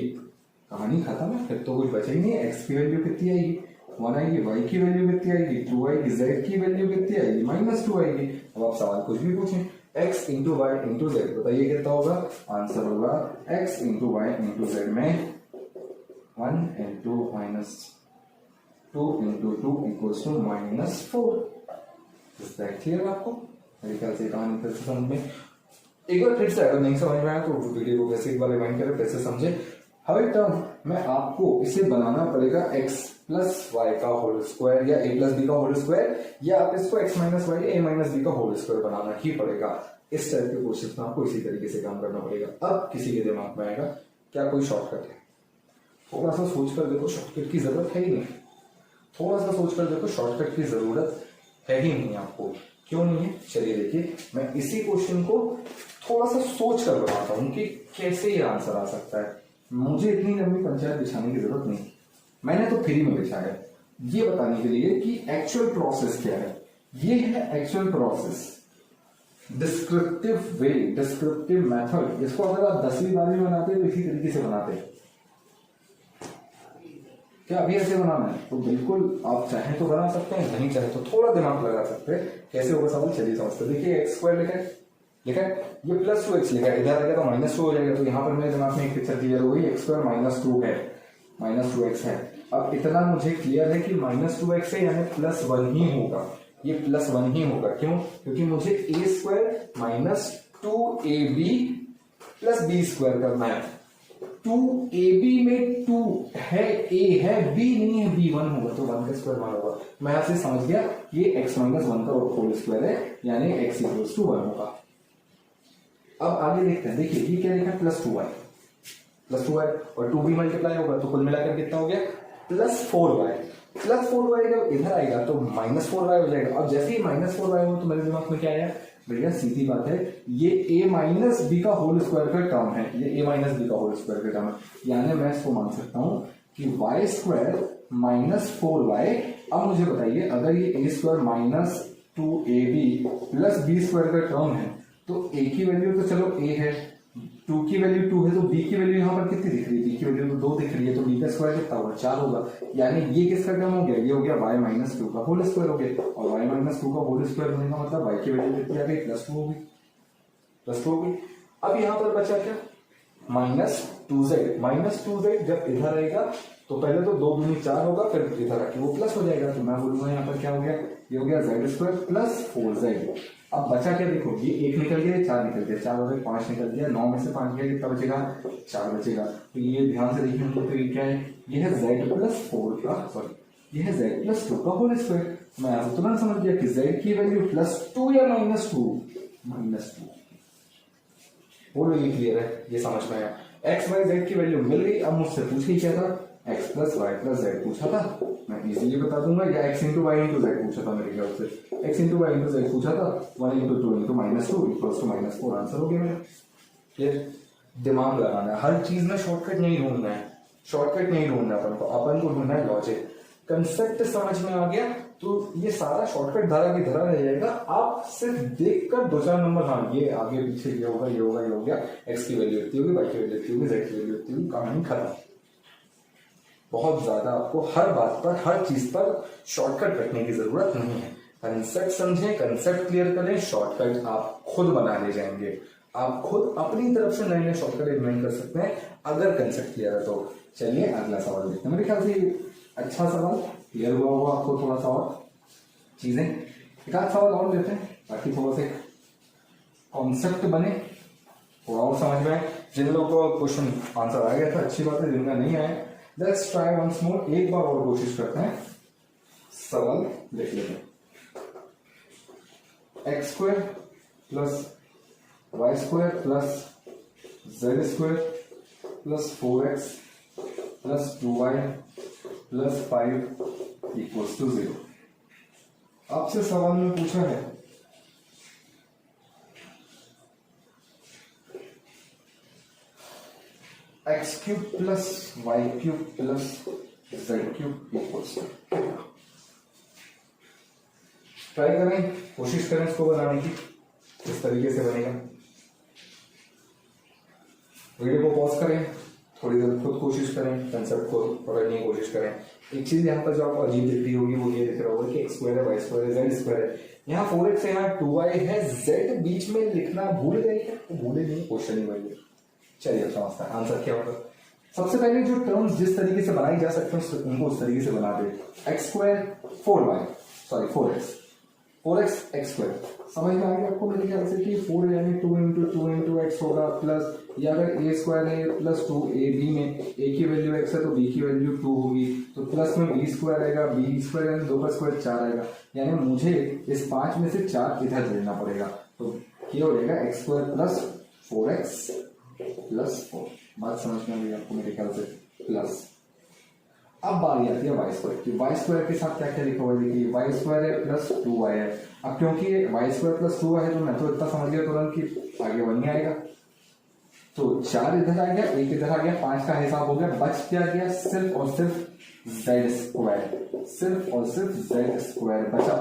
कहानी खत्म है, फिर तो कुछ बचा ही नहीं। x की वैल्यू कितनी आएगी? 1 आएगी। y की वैल्यू कितनी आएगी? 2 आएगी। z की वैल्यू कितनी आएगी? माइनस 2 आएगी। अब आप सवाल कुछ भी पूछें, x into y into z, बताइए कितना होगा? आंसर होगा x into y into z में 1 into minus 2 into 2 equals to minus 4। Clear आपको? मेरे ख्याल से कहानी फिर से समझ में एक बार फिर से, अगर नहीं समझ में आया तो वीडियो को वैसे एक बार रिवाइंड करें, फिर से समझे। हर टर्म में आपको इसे बनाना पड़ेगा x प्लस वाई का होल स्क्वायर या a प्लस बी का होल स्क्वायर, या आप इसको x minus y a minus B का होल स्क्वायर बनाना ही पड़ेगा। इस टाइप के क्वेश्चन में आपको इसी तरीके से काम करना पड़ेगा। अब किसी के दिमाग में आएगा क्या कोई शॉर्टकट है? थोड़ा सा सोच कर देखो, शॉर्टकट की जरूरत है ही नहीं। थोड़ा सा सोच कर देखो, शॉर्टकट की जरूरत है ही नहीं आपको। क्यों नहीं है? चलिए देखिए, मैं इसी क्वेश्चन को थोड़ा सा सोच कर बताता हूं कि कैसे ये आंसर आ सकता है। मुझे इतनी लंबी पंचायत बिछाने की जरूरत नहीं, मैंने तो फ्री में बिछाया है ये बताने के लिए कि एक्चुअल प्रोसेस क्या है। ये है एक्चुअल प्रोसेस डिस्क्रिप्टिव मेथड, इसको अगर आप 10वीं 12वीं बनाते तो इसी तरीके से बनाते। क्या अभी ऐसे बनाना है? तो बिल्कुल आप चाहें तो बना सकते हैं, नहीं चाहे तो थोड़ा दिमाग लगा सकते हैं। कैसे होगा सवाल, चलिए समझते हैं। देखिए एक्स स्क्वायर लिखा है, ये प्लस 2x लिखा है, इधर आ गया तो माइनस 2 हो जाएगा। तो यहाँ पर मेरे दिमाग में एक पिक्चर क्लियर हो गई, एक्स स्क्वायर माइनस 2 है, माइनस 2x है। अब इतना मुझे क्लियर है कि माइनस 2x है, यानी प्लस 1 ही होगा, ये प्लस 1 ही होगा। क्यों? क्योंकि मुझे A square minus 2ab plus B square करना है। 2ab में 2 है, a है, b नहीं है, b 1 होगा, तो 1 का स्क्वायर 1 होगा। मैं यहां से समझ गया ये x माइनस 1 का होल स्क्वायर है, यानी x इक्वल्स टू 1 होगा। अब आगे देखते हैं। देखिए ये क्या लिखा है, प्लस 2y और 2b मल्टीप्लाई होगा, तो कुल मिलाकर कितना हो गया, प्लस 4y। प्लस 4y जब इधर आएगा तो माइनस 4y हो जाएगा। अब जैसे ही माइनस 4y हो तो मेरे दिमाग में क्या आया, भैया सीधी बात है, ये a माइनस बी का होल स्क्वायर का टर्म है, ये a माइनस बी का होल स्क्वायर का टर्म है, यानी मैं इसको मान सकता हूं कि y स्क्वायर माइनस 4y। अब मुझे बताइए, अगर ये a square minus 2ab plus B square का टर्म है, तो a की वैल्यू तो चलो a है, 2 की वैल्यू 2 है, तो b की वैल्यू यहाँ पर कितनी दिख रही है, b की वैल्यू तो 2 दिख रही है, तो b का स्क्वायर कितना होगा, 4 होगा। यानी ये किसका टर्म हो गया, ये हो गया y माइनस 2 का होल स्क्वायर हो गया, और y माइनस 2 का होल स्क्वायर होने का मतलब y की वैल्यू कितनी आ गई, प्लस 2 होगी, प्लस 2 होगी। अब यहाँ पर बचा क्या, माइनस 2z जब इधर आएगा तो पहले तो 2 दूनी 4 होगा, फिर इधर आके वो प्लस हो जाएगा, तो मैं बोलूंगा यहाँ पर क्या हो गया, ये हो गया z स्क्वायर प्लस 4z। अब बचा क्या, देखो ये 1 निकल गया, 4 निकल गया, 4 और 5 निकल गया, 9 में से 5 गया, कितना बचेगा, 4 बचेगा। तो ये ध्यान से देखेंगे तो ये क्या है, ये है z प्लस 4 का, सॉरी ये है z प्लस 2 का होल स्क्वायर। मैं अब तुरंत समझ गया कि z की वैल्यू प्लस 2 या माइनस 2, माइनस 2। बोलो ये क्लियर है, ये समझ में आया। एक्स वाई जेड की वैल्यू मिल गई। अब मुझसे पूछ ही क्या था, x plus Y plus z पूछा था, मैं इजीली बता दूंगा, या x into y into z पूछा था मेरे ख्याल से, x into y into z पूछा था, 1 into 2 into minus 2 equals to minus 4, answer हो गया मेरा। क्लियर? दिमाग लगाना है, हर चीज में शॉर्टकट नहीं ढूंढना है, शॉर्टकट नहीं ढूंढना अपन को ढूंढना है लॉजिक। कंसेप्ट समझ में आ गया तो ये सारा शॉर्टकट धरा की धरा रह जाएगा। आप सिर्फ देखकर 2-4 नंबर, हाँ ये आगे पीछे ये होगा, ये होगा, ये हो गया, एक्स की वैल्यू इतनी होगी, वाई की वैल्यू इतनी होगी, जेड की वैल्यू इतनी होगी, कहानी खत्म। बहुत ज्यादा आपको हर बात पर, हर चीज पर शॉर्टकट रखने की जरूरत नहीं है। कंसेप्ट समझें, कंसेप्ट क्लियर करें, शॉर्टकट आप खुद बना ले जाएंगे। आप खुद अपनी तरफ से नए नए शॉर्टकट इन्वेंट कर सकते हैं अगर कंसेप्ट क्लियर है तो। चलिए अगला सवाल देखते हैं। मेरे ख्याल से अच्छा सवाल क्लियर हुआ होगा आपको, थोड़ा सा और चीजें, एक आध सवाल और लेते हैं ताकि थोड़ा सा कॉन्सेप्ट बने, थोड़ा और समझ में आए। जिन लोगों को क्वेश्चन आंसर आ गया था अच्छी बात है, जिनका नहीं आया लेट्स ट्राई वंस मोर, एक बार और कोशिश करते हैं। सवाल देख लेते हैं। X square plus Y square plus Z square plus 4x plus 2y plus 5 equals to 0। आपसे सवाल में पूछा है x cube plus y cube plus z cube equals to. Try करें, कोशिश करें इसको बनाने की, किस तरीके से बनेगा। वीडियो को पॉज करें, थोड़ी देर खुद कोशिश करें, कंसेप्ट को पकड़ने की कोशिश करें। एक चीज यहाँ पर जो आपको अजीब दिख रही होगी वो ये दिख रहा होगा कि एक्स स्क्वायर है, वाई स्क्वायर है, जेड स्क्वायर है, यहाँ 4x है, यहाँ 2y है, z बीच में लिखना भूल गए क्या, तो भूले नहीं, क्वेश्चन ही वही है। चलिए अब समझते हैं आंसर क्या होगा। सबसे पहले जो टर्म्स जिस तरीके से बनाई जा सकते हैं उनको उस तरीके से बना दे। X square 4x X square, समझ में आ गया आपको मेरे ख्याल से कि 4 यानी 2 इंटू एक्स होगा, प्लस या अगर ए स्क्वायर है प्लस 2 ए बी में ए की वैल्यू एक्स है तो बी की वैल्यू 2 होगी, तो प्लस में बी स्क्वायर आएगा, बी स्क्वायर यानी 2 का स्क्वायर 4 आएगा, यानी मुझे इस 5 में से 4 इधर लेना पड़ेगा, तो ये हो जाएगा x square plus 4x plus 4। बात समझ में आ गई आपको मेरे ख्याल से, प्लस। अब बारी आती है वाई स्क्वायर की। वाई स्क्वायर के साथ क्या क्या लिखा हुआ है, देखिए वाई स्क्वायर है प्लस 2y है। अब क्योंकि वाई स्क्वायर प्लस 2y है तो मैं तो इतना समझ गया तुरंत कि आगे 1 ही आएगा, तो 4 इधर आ गया, 1 इधर आ गया, 5 का हिसाब हो गया, बच क्या गया, सिर्फ और सिर्फ z स्क्वायर, सिर्फ और सिर्फ z स्क्वायर बचा।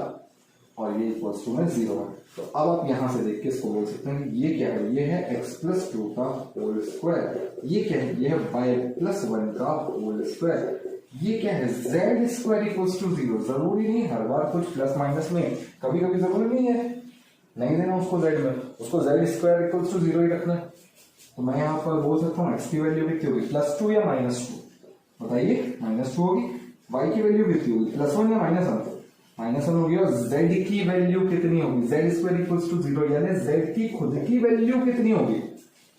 और ये इक्वल्स टू में 0 है। तो अब आप यहां से देख के इसको बोल सकते हैं कि ये क्या है, ये है x प्लस 2 का होल स्क्वायर। ये क्या है, ये है y प्लस 1 का होल स्क्वायर। ये क्या है, z स्क्वायर इक्वल्स टू 0। जरूरी नहीं हर बार कुछ प्लस माइनस में, कभी कभी जरूरी नहीं है नहीं देना उसको z में, उसको z स्क्वायर इक्वल्स टू 0 ही रखना है। तो मैं यहाँ पर बोल सकता हूँ x की वैल्यू कितनी होगी, +2 या -2, बताइए। -2 होगी। y की वैल्यू कितनी होगी, +1 या -1, -1 होगी। और z की वैल्यू कितनी होगी, z स्क्वायर इक्वल्स टू 0, यानी z की खुद की वैल्यू कितनी होगी,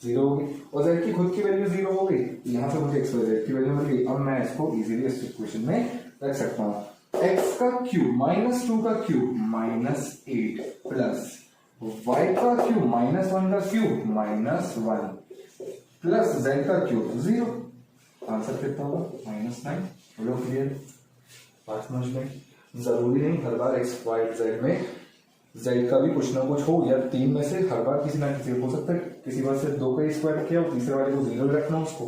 0 होगी। और z की खुद की वैल्यू 0 हो गई, यहाँ से मुझे x y z की वैल्यू मिल गई। अब मैं इसको इजीली इस इक्वेशन में रख सकता हूँ। x का क्यूब -2 का क्यूब -8 प्लस y का क्यूब -1 का क्यूब -1 प्लस z का क्यूब 0। आंसर कितना होगा, -9। बोलो क्लियर, बात समझ में। जरूरी नहीं हर बार x y z में z का भी कुछ ना कुछ हो, या 3 में से हर बार किसी ना किसी हो सकता है। किसी बार से 2 का स्क्वायर किया और तीसरे वाले को 0 रखना उसको,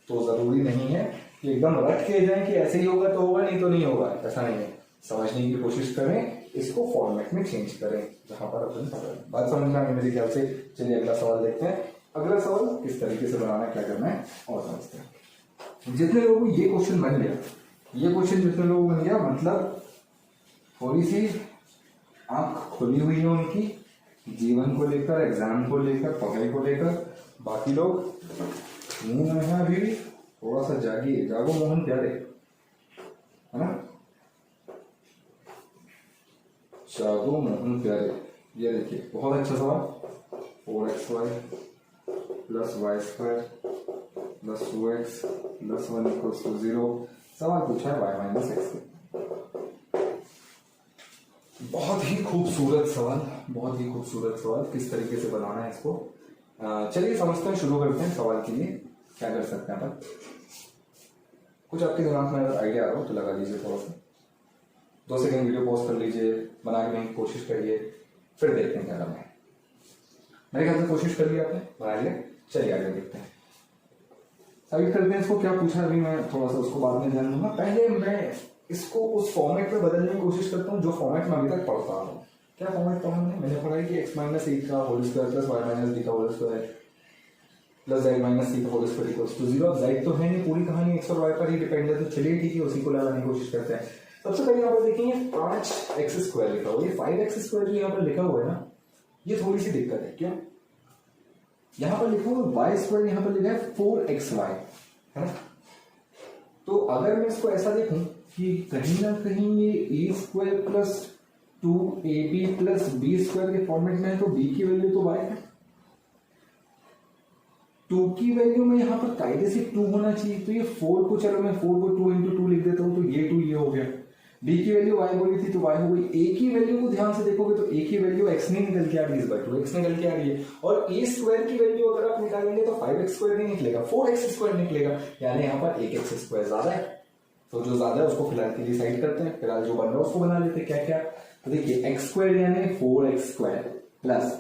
तो जरूरी नहीं है कि एकदम रट के जाए कि ऐसे ही होगा तो होगा, नहीं तो नहीं होगा, ऐसा नहीं है। समझने की कोशिश करें, इसको फॉर्मेट में चेंज करें जहां पर अपन बात समझ में आएगी मेरे ख्याल से। चलिए अगला सवाल देखते हैं। अगला सवाल किस तरीके से बनाना है, क्या करना है और समझते हैं। जितने लोगों को ये क्वेश्चन बन गया, ये क्वेश्चन जितने लोगों को बन गया, मतलब थोड़ी सी आंख खुली हुई है उनकी, जीवन को लेकर, एग्जाम को लेकर, पढ़ाई को लेकर। बाकी लोग नींद में है अभी भी, थोड़ा सा जागिए, जागो मोहन प्यारे, है ना, जागो मोहन प्यारे। ये देखिए बहुत अच्छा सवाल। 4xy plus Y square plus 2x plus 1 equals to 0। सवाल पूछा है y माइनस एक्स। बहुत ही खूबसूरत सवाल, बहुत ही खूबसूरत सवाल। किस तरीके से बनाना है इसको, चलिए समझते हैं, शुरू करते हैं। सवाल के लिए क्या कर सकते हैं अपन, कुछ आपके दिमाग में अगर आइडिया आ रहा हो तो लगा लीजिए, थोड़ा सा 2 सेकंड वीडियो पॉज कर लीजिए, बना के की कोशिश करिए, फिर देखते हैं क्या करना है। मेरे ख्याल से कोशिश कर लिया आपने, बना लिया। चलिए आगे देखते हैं, साइड करते हैं इसको। क्या पूछा अभी मैं थोड़ा सा उसको बाद में ध्यान दूंगा। पहले मैं इसको उस फॉर्मेट में बदलने की कोशिश करता हूँ जो फॉर्मेट में अभी तक पढ़ता हूँ। क्या फॉर्मेट पढ़ा मैंने पढ़ा है कि x माइनस 8 का whole square plus y minus b का whole square plus z minus c का होल स्क्वायर इक्वल्स टू 0। अब z तो है नहीं, पूरी कहानी x और y पर ही डिपेंड है, तो चलिए ठीक है उसी को लगाने की कोशिश करते हैं। सबसे पहले यहाँ पर देखेंगे 5x स्क्वायर लिखा हुआ है, 5x स्क्वायर जो यहाँ पर लिखा हुआ है ना, ये थोड़ी सी दिक्कत है। क्यों, यहाँ पर लिखा हुआ y स्क्वायर, यहाँ पर लिखा है 4xy, है ना। तो अगर मैं इसको ऐसा देखूं कि कहीं ना कहीं ये a square plus 2ab plus b square के फॉर्मेट में है, तो b की वैल्यू तो y है, 2 की वैल्यू में यहाँ पर कायदे से 2 होना चाहिए। तो ये 4 को, चलो मैं 4 को 2 इंटू 2 लिख देता हूँ, तो ये 2 ये हो गया। b की वैल्यू y बोली थी तो y हो गई। a की वैल्यू को ध्यान से देखोगे तो a की वैल्यू x नहीं निकल के आ रही है, इस बार 2x निकल के आ रही है। और a स्क्वायर की वैल्यू अगर आप निकालेंगे तो 5x स्क्वायर नहीं निकलेगा, 4x स्क्वायर निकलेगा, यानी यहाँ पर 1x स्क्वायर ज्यादा है। तो जो ज्यादा है उसको फिलहाल के लिए साइड करते हैं, फिलहाल जो बन रहा है उसको बना लेते हैं। क्या क्या, तो देखिए x स्क्वायर यानी 4x स्क्वायर प्लस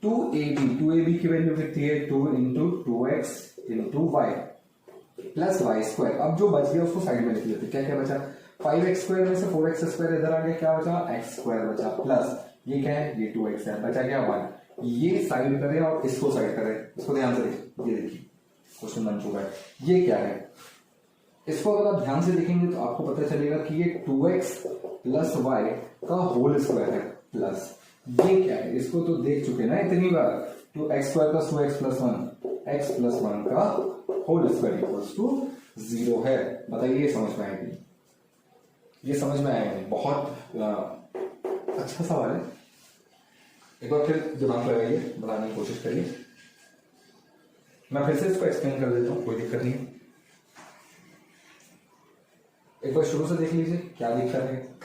2ab की वैल्यू कितनी है, 2 into 2x into y plus y square. अब जो बच गया उसको साइड में लिख लेते। क्या क्या बचा, 5x स्क्वायर में से 4x स्क्वायर इधर आ गया, क्या बचा, x स्क्वायर बचा, प्लस ये क्या है, ये 2x है, बचा क्या 1। ये साइड करें और इसको साइड करें, इसको ध्यान से देखिए, ये देखिए क्वेश्चन बन चुका है। ये क्या है, इसको अगर आप ध्यान से देखेंगे तो आपको पता चलेगा कि ये 2x प्लस y का होल स्क्वायर है, प्लस ये क्या है, इसको तो देख चुके ना इतनी बार, तो x square plus 2x plus 1, x plus 1 का होल स्क्वायर इक्वल्स टू 0 है। बताइए ये समझ में आएगी, ये समझ में आएगा, बहुत अच्छा सवाल है। एक बार फिर दिमाग लगाइए, बनाने की कोशिश करिए। मैं फिर से इसको एक्सप्लेन कर देता हूँ, कोई दिक्कत नहीं है। एक बार शुरू से देख लीजिए क्या दिक्कत है।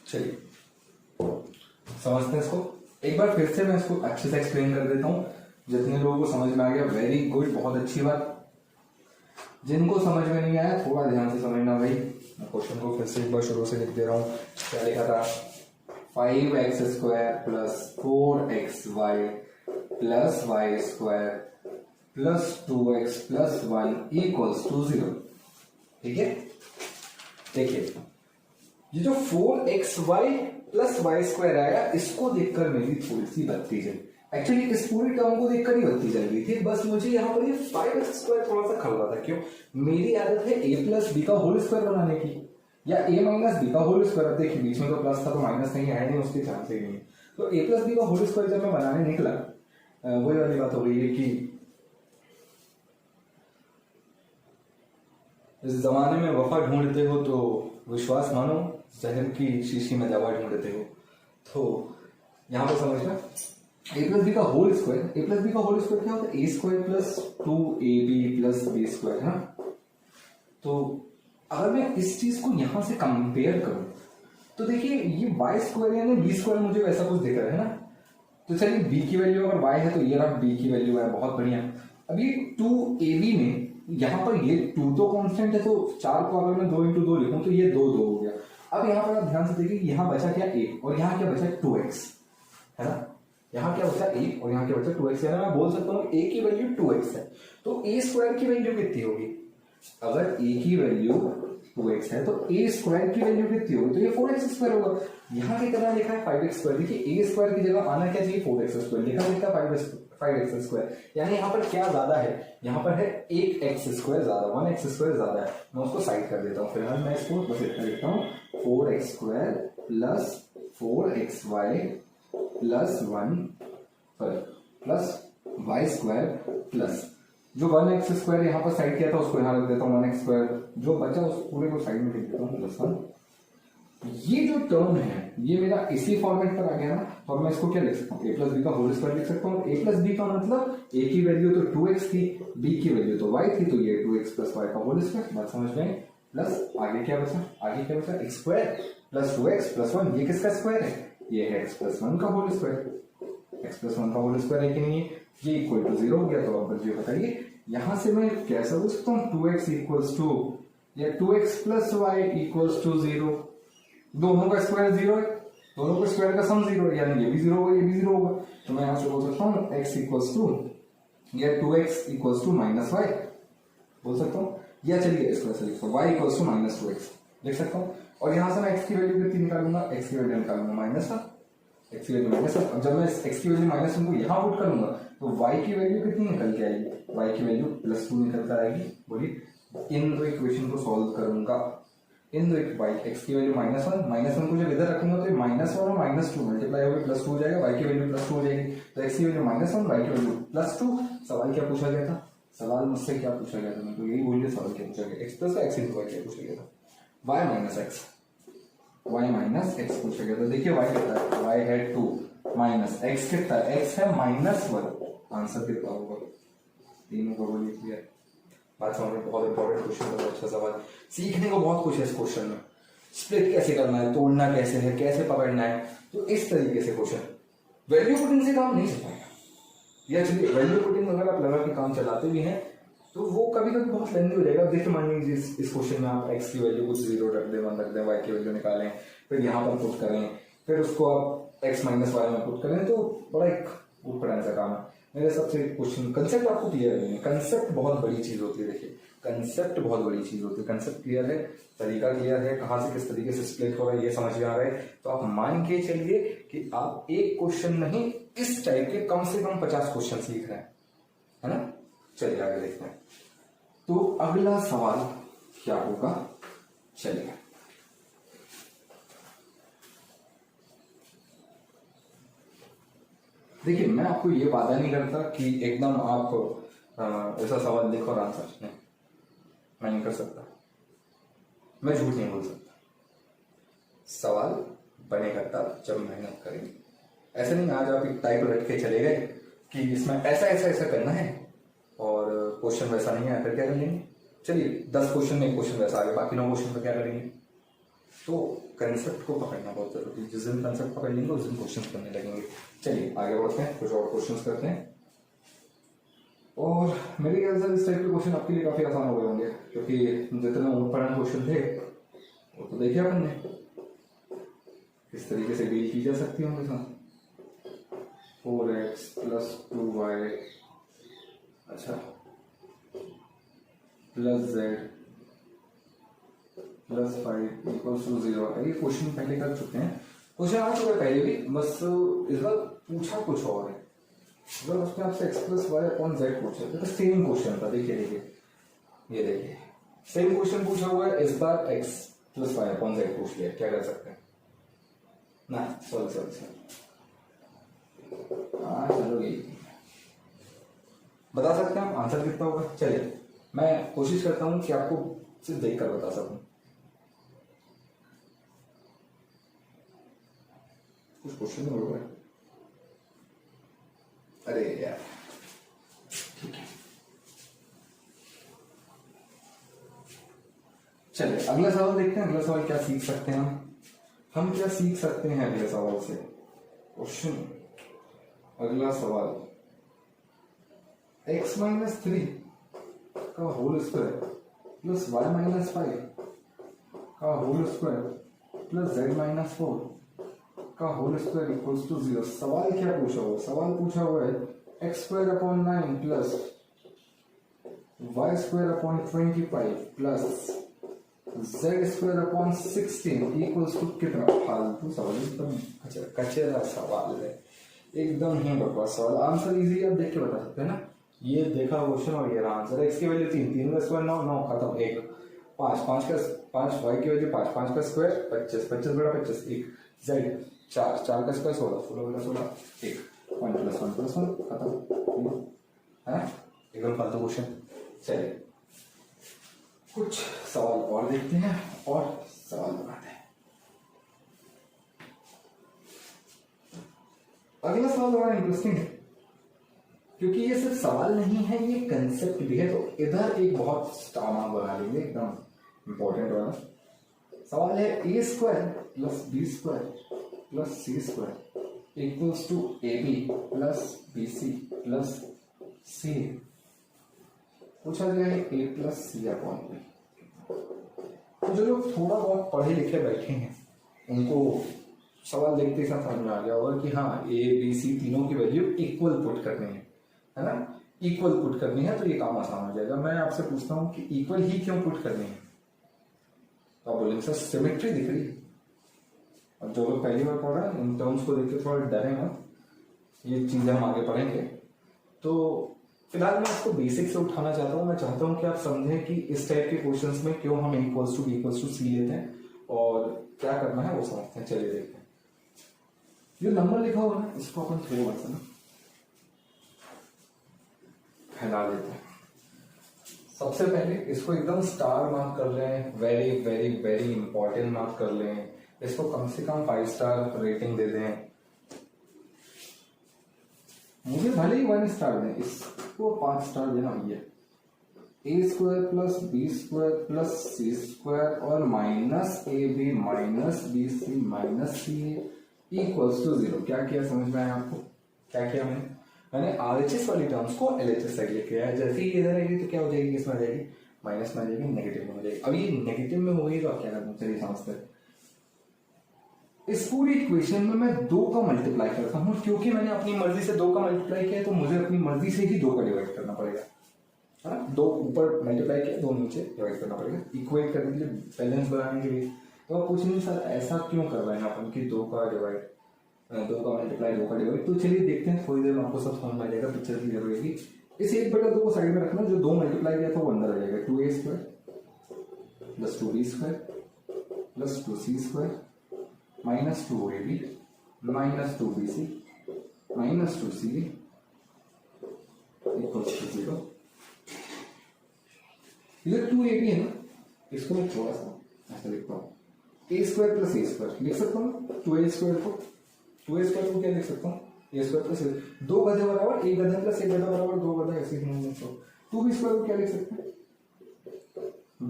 चलिए समझते हैं इसको एक बार फिर से। मैं इसको अच्छे से एक्सप्लेन कर देता हूं, जितने लोगों को समझ में आ गया वेरी गुड, बहुत अच्छी बात। जिनको समझ में नहीं आया थोड़ा ध्यान से समझना भाई। मैं क्वेश्चन को फिर से एक बार शुरू से लिख दे रहा हूं। क्या लिखा था, 5x square plus 4xy plus Y square plus 2x plus 1 equals to 0। ठीक है, देखिए ये जो 4xy प्लस वाई स्क्वायर आया, इसको देखकर मेरी थोड़ी सी बत्ती जली। एक्चुअली इस पूरी टर्म को देखकर ही बत्ती जल गई थी, बस मुझे यहाँ पर ये 5x स्क्वायर थोड़ा सा खल रहा था। क्यों? मेरी आदत है a प्लस बी का होल स्क्वायर बनाने की, या a माइनस बी का होल स्क्वायर। देखिए बीच में तो प्लस था तो माइनस नहीं है नहीं, उसके चांस ही नहीं है। तो a प्लस बी का होल स्क्वायर जब मैं बनाने निकला, वही वाली बात हो गई है कि इस जमाने में वफा ढूंढते हो तो विश्वास मानो, जहर की शीशी में दवा ढूंढते हो। तो यहाँ पर समझना, ए प्लस बी का whole square, A plus B का होल स्क्वायर क्या होता है? A square plus 2ab plus B square है ना। तो अगर मैं इस चीज को यहां से कंपेयर करूं तो देखिए ये वाई स्क्वायर यानी बी स्क्वायर मुझे वैसा कुछ दिख रहा है ना। तो चलिए बी की वैल्यू अगर वाई है तो ये रहा बी की वैल्यू है, बहुत बढ़िया। अब ये 2ab में यहाँ पर ये 2 तो कांस्टेंट है, तो 4 को अगर मैं 2 इंटू 2 लिखूं तो ये 2 हो गया। अब यहाँ पर आप ध्यान से देखिए, यहाँ बचा क्या? a, और यहाँ क्या बचा? 2x है ना। यहाँ क्या बचा? a और यहाँ क्या बचा? 2x। यानी मैं बोल सकता हूँ a की वैल्यू 2x है, तो a स्क्वायर की वैल्यू कितनी होगी? अगर a की वैल्यू 2x है तो a स्क्वायर की वैल्यू कितनी होगी? तो ये 4x स्क्वायर होगा। यहाँ की तरह लिखा है 5x स्क्वायर। देखिए a स्क्वायर की जगह आना क्या चाहिए? 4x square. लिखा 5x स्क्वायर। यानी यहाँ पर क्या ज्यादा है? यहाँ पर है एक x स्क्वायर ज्यादा, 1x स्क्वायर ज्यादा है। मैं उसको साइड कर देता हूँ। फिलहाल मैं इसको बस इतना लिखता हूँ, 4x square plus 4xy plus 1 plus y square plus जो 1x स्क्वायर यहाँ पर साइड किया था उसको यहाँ रख देता हूँ, 1x स्क्वायर जो बचा उस पूरे को साइड में लिख देता हूँ, प्लस 1। ये जो टर्म है ये मेरा इसी फॉर्मेट पर आ गया ना, और मैं इसको क्या लिख सकता हूँ? a प्लस बी का होल स्क्वायर लिख सकता हूँ। a प्लस बी का मतलब a की वैल्यू तो 2x थी, b की वैल्यू तो y थी, तो ये 2x प्लस y का होल स्क्वायर। बात समझ में? प्लस आगे क्या बचा? आगे क्या बचा? x square plus 2x plus 1। ये किसका स्क्वायर है? ये है x प्लस 1 का होल स्क्वायर। x प्लस 1 का होल स्क्वायर है कि नहीं? ये इक्वल टू 0 हो गया। तो अब मुझे बताइए यहां से मैं कैसे बोल सकता हूँ 2x इक्वल्स टू या 2x plus Y equals to 0। दोनों का स्क्वायर 0 है, दोनों का स्क्वायर का सम 0 है, यानी ये भी 0 होगा, ये भी 0 होगा। तो मैं यहां से बोल सकता हूँ x इक्वल्स टू या 2x equals to minus Y बोल सकता हूँ, या चलिए इसको ऐसे लिखता हूँ y equals to minus 2x लिख सकता हूँ। और यहां से मैं x की वैल्यू कितनी निकालूंगा? x की वैल्यू निकालूंगा माइनस 1, x की वैल्यू माइनस 1। जब मैं x की वैल्यू माइनस 1 को यहाँ पुट करूंगा तो y की वैल्यू कितनी निकल के आएगी? y की वैल्यू प्लस 2 निकल कर आएगी। बोलिए इन दो इक्वेशन को सॉल्व करूंगा, इन दो x की वैल्यू माइनस 1 को जब इधर रखूंगा तो माइनस 1 और माइनस 2 मल्टीप्लाई होकर प्लस 2 हो जाएगा, y की वैल्यू प्लस 2 हो जाएगी। तो x की वैल्यू माइनस 1, y की वैल्यू प्लस 2। सवाल क्या पूछा गया था? सवाल मुझसे क्या पूछा गया था? मैं तो यही बोलिए सवाल क्या पूछा गया? x plus x into y क्या पूछा गया था? y माइनस x पूछा गया था। देखिए y कितना है? y है 2 माइनस x कितना है? x है माइनस 1। आंसर कितना होगा? तीनों को बोलिए क्लियर। बात समझ में? बहुत इंपॉर्टेंट क्वेश्चन है, अच्छा सवाल। सीखने को बहुत कुछ है इस क्वेश्चन में। स्प्लिट कैसे करना है, तोड़ना कैसे है, कैसे पकड़ना है, तो इस तरीके से क्वेश्चन। वैल्यू पुटिंग से काम नहीं चल पाएगा, या चलिए वैल्यू पुटिंग अगर आप लगा के काम चलाते भी हैं तो वो कभी कभी बहुत लेंदी हो जाएगा। देखिए मान लीजिए इस क्वेश्चन में आप x की वैल्यू कुछ 0 रख दें, 1 रख दें, y की वैल्यू निकालें, फिर यहाँ पर पुट करें, फिर उसको आप x माइनस वाई में पुट करें, तो बड़ा एक उपकरण का काम है। मेरे सबसे क्वेश्चन कंसेप्ट आपको क्लियर नहीं है। कंसेप्ट बहुत बड़ी चीज होती है। देखिए कंसेप्ट बहुत बड़ी चीज होती है। कंसेप्ट क्लियर है, तरीका क्लियर है, कहाँ से किस तरीके से स्प्लिट हो रहा है ये समझ में आ रहा है, तो आप मान के चलिए कि आप एक क्वेश्चन नहीं इस टाइप के कम से कम 50 क्वेश्चन सीख रहे हैं, है ना। चलिए आगे देखते हैं। तो अगला सवाल क्या होगा? चलिए देखिए, मैं आपको ये वादा नहीं करता कि एकदम आप ऐसा सवाल लिखो और आंसर नहीं, मैं नहीं कर सकता, मैं झूठ नहीं बोल सकता। सवाल बनेगा तब जब मेहनत करेंगे। ऐसे नहीं आज आप एक टाइप रट के चले गए कि इसमें ऐसा ऐसा ऐसा करना है और क्वेश्चन वैसा नहीं है, फिर क्या करेंगे? चलिए 10 क्वेश्चन में क्वेश्चन वैसा आ गया, बाकी 9 क्वेश्चन पर क्या करेंगे? तो कंसेप्ट को पकड़ना बहुत जरूरी है। जिस दिन कंसेप्ट पकड़ लेंगे उस दिन क्वेश्चन करने लगेंगे। चलिए आगे बढ़ते हैं, कुछ और क्वेश्चन करते हैं। और मेरे ख्याल से इस टाइप के क्वेश्चन आपके लिए काफी आसान हो गए होंगे, क्योंकि जितने ऊट-पटांग क्वेश्चन थे वो तो देखिए अपन ने किस तरीके से डील की जा सकती है उनके साथ। 4x प्लस 2y, अच्छा, plus z plus 5 equals to 0। ये क्वेश्चन पहले कर चुके हैं, क्वेश्चन आ चुका है पहले भी, बस इस बार पूछा कुछ और है। इस बार उसने आपसे x plus y upon z पूछा था, सेम क्वेश्चन था। देखिए ये देखिए सेम क्वेश्चन पूछा हुआ है, इस बार x plus y upon z पूछ लिया। क्या कर सकते हैं ना, सॉरी चलो ये बता सकते हैं हम आंसर कितना होगा। चलिए मैं कोशिश करता हूं कि आपको सिर्फ देख कर बता सकूं। कुछ क्वेश्चन हो रहा है, अरे यार ठीक है। चलिए अगला सवाल देखते हैं। अगला सवाल क्या सीख सकते हैं हम क्या सीख सकते हैं अगले सवाल से। क्वेश्चन अगला सवाल, x माइनस 3 का whole square plus y minus 5 का whole square plus z minus 4 का होल स्क्वायर इक्वल्स टू 0। सवाल क्या पूछा हुआ है? सवाल पूछा हुआ है x square upon 9 plus y square upon 25 plus z square upon 16 equals to कितना। फालतू सवाल, एकदम कचरा सवाल है, एकदम ही बकवास सवाल। आंसर इजी आप देख के बता सकते हैं ना। ये देखा क्वेश्चन और ये रहा आंसर। x की वैल्यू 3 का स्क्वायर 9 खत्म, 1 5 y की वैल्यू 5 का स्क्वायर 25 बड़ा 25 1 z 4 का स्क्वायर 16 बड़ा 16 1 1 प्लस 1 खत्म है, एकदम फालतू क्वेश्चन। चलिए कुछ सवाल और देखते हैं और सवाल बनाते हैं। अगला सवाल बड़ा इंटरेस्टिंग है, क्योंकि ये सिर्फ सवाल नहीं है, ये कंसेप्ट भी है। तो इधर एक बहुत स्टार मार्क बना लेंगे, एकदम इंपॉर्टेंट वाला सवाल है। A square plus B square plus C square equals to A B plus B C plus C. पूछा गया है A plus C upon B. तो जो लोग थोड़ा बहुत पढ़े लिखे बैठे हैं उनको सवाल देखते ही समझ में आ गया होगा कि हाँ ए बी सी तीनों की वैल्यू इक्वल पुट करनी है ना, इक्वल पुट करनी है, तो ये काम आसान हो जाएगा। मैं आपसे पूछता हूँ कि इक्वल ही क्यों पुट करनी है, तो आप बोलेंगे सर सिमेट्री दिख रही है। और जो लोग पहली बार पढ़ रहे हैं इन टर्म्स को देख के थोड़ा डरे मत, ये चीजें हम आगे पढ़ेंगे। तो फिलहाल मैं इसको बेसिक से उठाना चाहता हूँ। मैं चाहता हूँ कि आप समझें कि इस टाइप के क्वेश्चंस में क्यों हम equals to B equals to C लेते हैं और क्या करना है वो समझते हैं। चलिए देखते हैं। जो नंबर लिखा हुआ है इसको अपन थोड़ा सा ना फैला लेते हैं। सबसे पहले इसको एकदम स्टार मार्क कर लें, very very very important mark कर लें। इसको कम से कम 5 स्टार रेटिंग दे दें। मुझे भले ही 1 स्टार दें, इसको 5 स्टार देना भैया। A square plus B square plus C square और minus A B minus B C minus C equals to 0। क्या किया समझ में आया आपको? क्या किया मैंने आरएचएस वाली टर्म्स को एलएचएस साइड लेके आया। जैसे ही इधर आएगी तो क्या हो जाएगी, इसमें आ जाएगी माइनस में आ जाएगी, नेगेटिव में हो जाएगी। अब ये नेगेटिव में हो गई तो आप क्या करना चाहिए समझते हैं। इस पूरी इक्वेशन में मैं 2 का मल्टीप्लाई करता हूं, क्योंकि मैंने अपनी मर्जी से 2 का मल्टीप्लाई किया तो मुझे अपनी मर्जी से ही 2 का डिवाइड करना पड़ेगा, है ना। 2 ऊपर मल्टीप्लाई किया, 2 नीचे डिवाइड करना पड़ेगा इक्वेट करने के लिए, बैलेंस बनाने के लिए। तो आप पूछेंगे सर ऐसा क्यों कर रहे हैं अपन कि 2 का डिवाइड 2 का मल्टीप्लाई 2 का डिवाइड। तो चलिए देखते हैं, थोड़ी देर में आपको सब समझ में आ जाएगा, पिक्चर क्लियर होगी। इस 1/2 को साइड में रखना, जो 2 मल्टीप्लाई किया था वो अंदर आ जाएगा। 2a square plus 2b square plus 2c square minus 2ab minus 2bc minus 2cb equals to 0। इधर 2ab है ना, इसको मैं थोड़ा सा ऐसा लिखता हूँ, a square plus a square लिख सकता हूँ। 2a स्क्वायर को क्या लिख सकता हूँ, a स्क्वायर प्लस 2 गधे बराबर 1 गधा प्लस 1 गधा बराबर 2 गधा, ऐसे ही लिख सकता हूँ। 2b स्क्वायर को क्या लिख सकते हैं,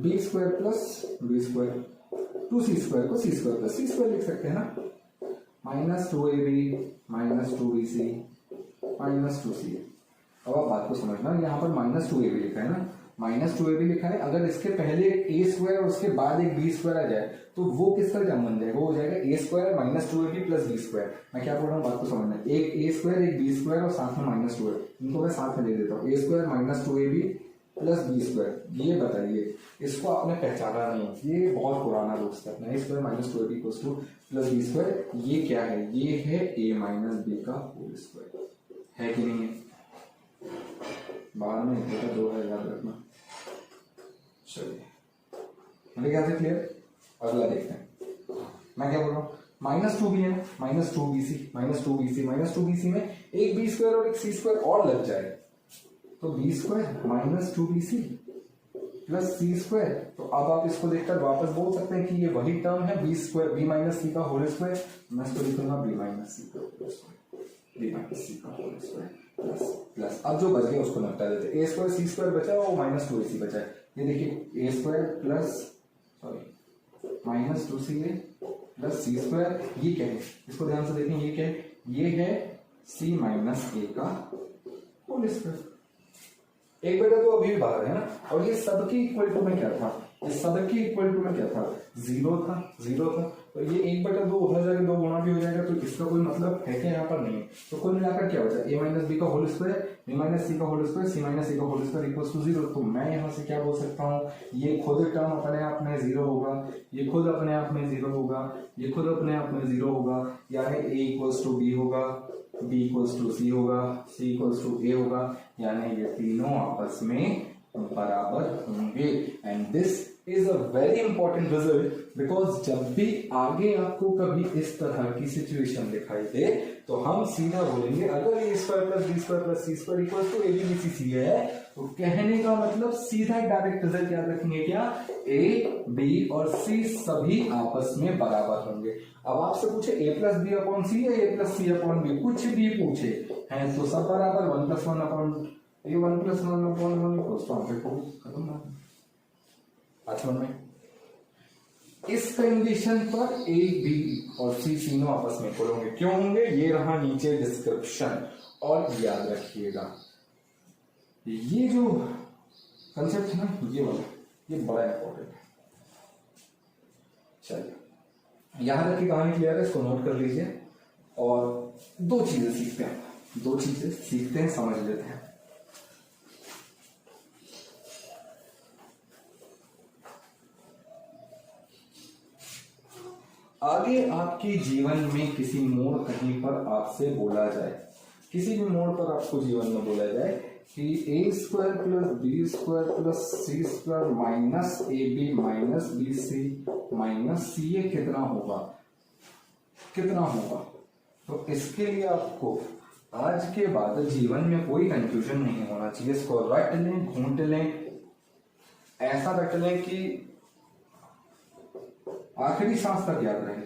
b square plus b square. 2c square को c square plus c square लिख सकते हैं ना। Minus 2ab minus 2bc minus 2c। अब आप बात को समझना, यहाँ पर माइनस 2ab लिखा है ना, -2ab लिखा है, अगर इसके पहले एक ए स्क्वायर और उसके बाद एक बी स्क्वायर आ जाए तो वो किसका टर्म बन जाएगा, वो हो जाएगा A square -2ab plus B square. मैं क्या बोल रहा हूँ बात को समझना, एक ए स्क्वायर एक बी स्क्वायर और साथ में -2ab, इनको मैं साथ में दे देता हूँ, A square -2ab plus B square. ये बताइए, इसको आपने पहचाना नहीं, ये बहुत पुराना दोस्त है अपना, A square -2ab equals to plus B square, ये क्या है, ये है a माइनस बी का होल स्क्वायर, है कि नहीं है, बाहर में बेटा 2 है याद रखना। चलिए मेरे ख्याल से क्लियर, अगला देखते हैं। मैं क्या बोल रहा हूँ, -2b है, -2bc में एक बी स्क्वायर और एक सी स्क्वायर और लग जाए तो B square -2bc plus C square. तो अब आप इसको देखकर वापस बोल सकते हैं कि ये वही टर्म है बी स्क्वायर बी माइनस सी का होल स्क्वायर। मैं इसको लिखूंगा बी माइनस सी का होल स्क्वायर, बी माइनस सी का होल स्क्वायर प्लस प्लस, अब जो बच गया उसको निपटा देते, ए स्क्वायर सी स्क्वायर बचा और -2ac बचा है। ये देखिए ए square plus -2ca plus C square, ये क्या है, इसको ध्यान से देखें, ये क्या है, ये है c माइनस a का होल स्क्वायर। एक बेटा तो अभी भी बाहर है ना, और ये सबकी इक्वल टू में क्या था, ये सबकी इक्वल टू में क्या था, जीरो था। तो ये 1/2 हो जाएगा, 2 गुणा भी हो जाएगा, तो इसका कोई मतलब है क्या यहाँ पर नहीं। तो कुल मिलाकर क्या बचा, a माइनस बी का होल स्क्वायर, b माइनस सी का whole square, c minus a का होल स्क्वायर इक्वल्स टू 0। तो मैं यहाँ से क्या बोल सकता हूँ, ये खुद टर्म अपने आप में 0 होगा, ये खुद अपने आप में 0 होगा, ये खुद अपने आप में 0 होगा, यानी a इक्वल्स टू b होगा, b इक्वल्स टू c होगा, c इक्वल्स टू a होगा, यानी ये तीनों आपस में बराबर होंगे। And this is a very important result, because जब भी आगे आपको कभी इस तरह की सिचुएशन दिखाई दे तो हम सीधा बोलेंगे अगर A square plus B square plus C square equal to A B B C C है, तो कहने का मतलब सीधा डायरेक्ट रिजल्ट याद रखेंगे क्या, ए बी और सी सभी आपस में बराबर होंगे। अब आपसे पूछे ए प्लस बी अपॉन सी या ए प्लस सी अपॉन बी, कुछ भी पूछे हैं तो सब बराबर, 1 + 1 अपॉन ये 1 + 1 अपॉन 1 इक्वल्स टू आंसर को खत्म ना आचमन में। इस कंडीशन पर ए बी और सी तीनों आपस में इक्वल होंगे, क्यों होंगे, ये रहा नीचे डिस्क्रिप्शन। और याद रखिएगा ये जो कंसेप्ट है ना, ये वाला ये बड़ा इंपॉर्टेंट है। चलिए यहां तक की कहानी क्लियर है, इसको नोट कर लीजिए और दो चीजें सीखते हैं, समझ लेते हैं। आगे आपके जीवन में किसी मोड़ कहीं पर आपसे बोला जाए, किसी भी मोड़ पर आपको जीवन में बोला जाए कि A square plus B square plus C square minus A B minus B C minus C A कितना होगा, तो इसके लिए आपको आज के बाद जीवन में कोई कंफ्यूजन नहीं होना चाहिए। इसको रट लें, घूंट लें, ऐसा रट लें कि आखिरी सांस तक याद रहे,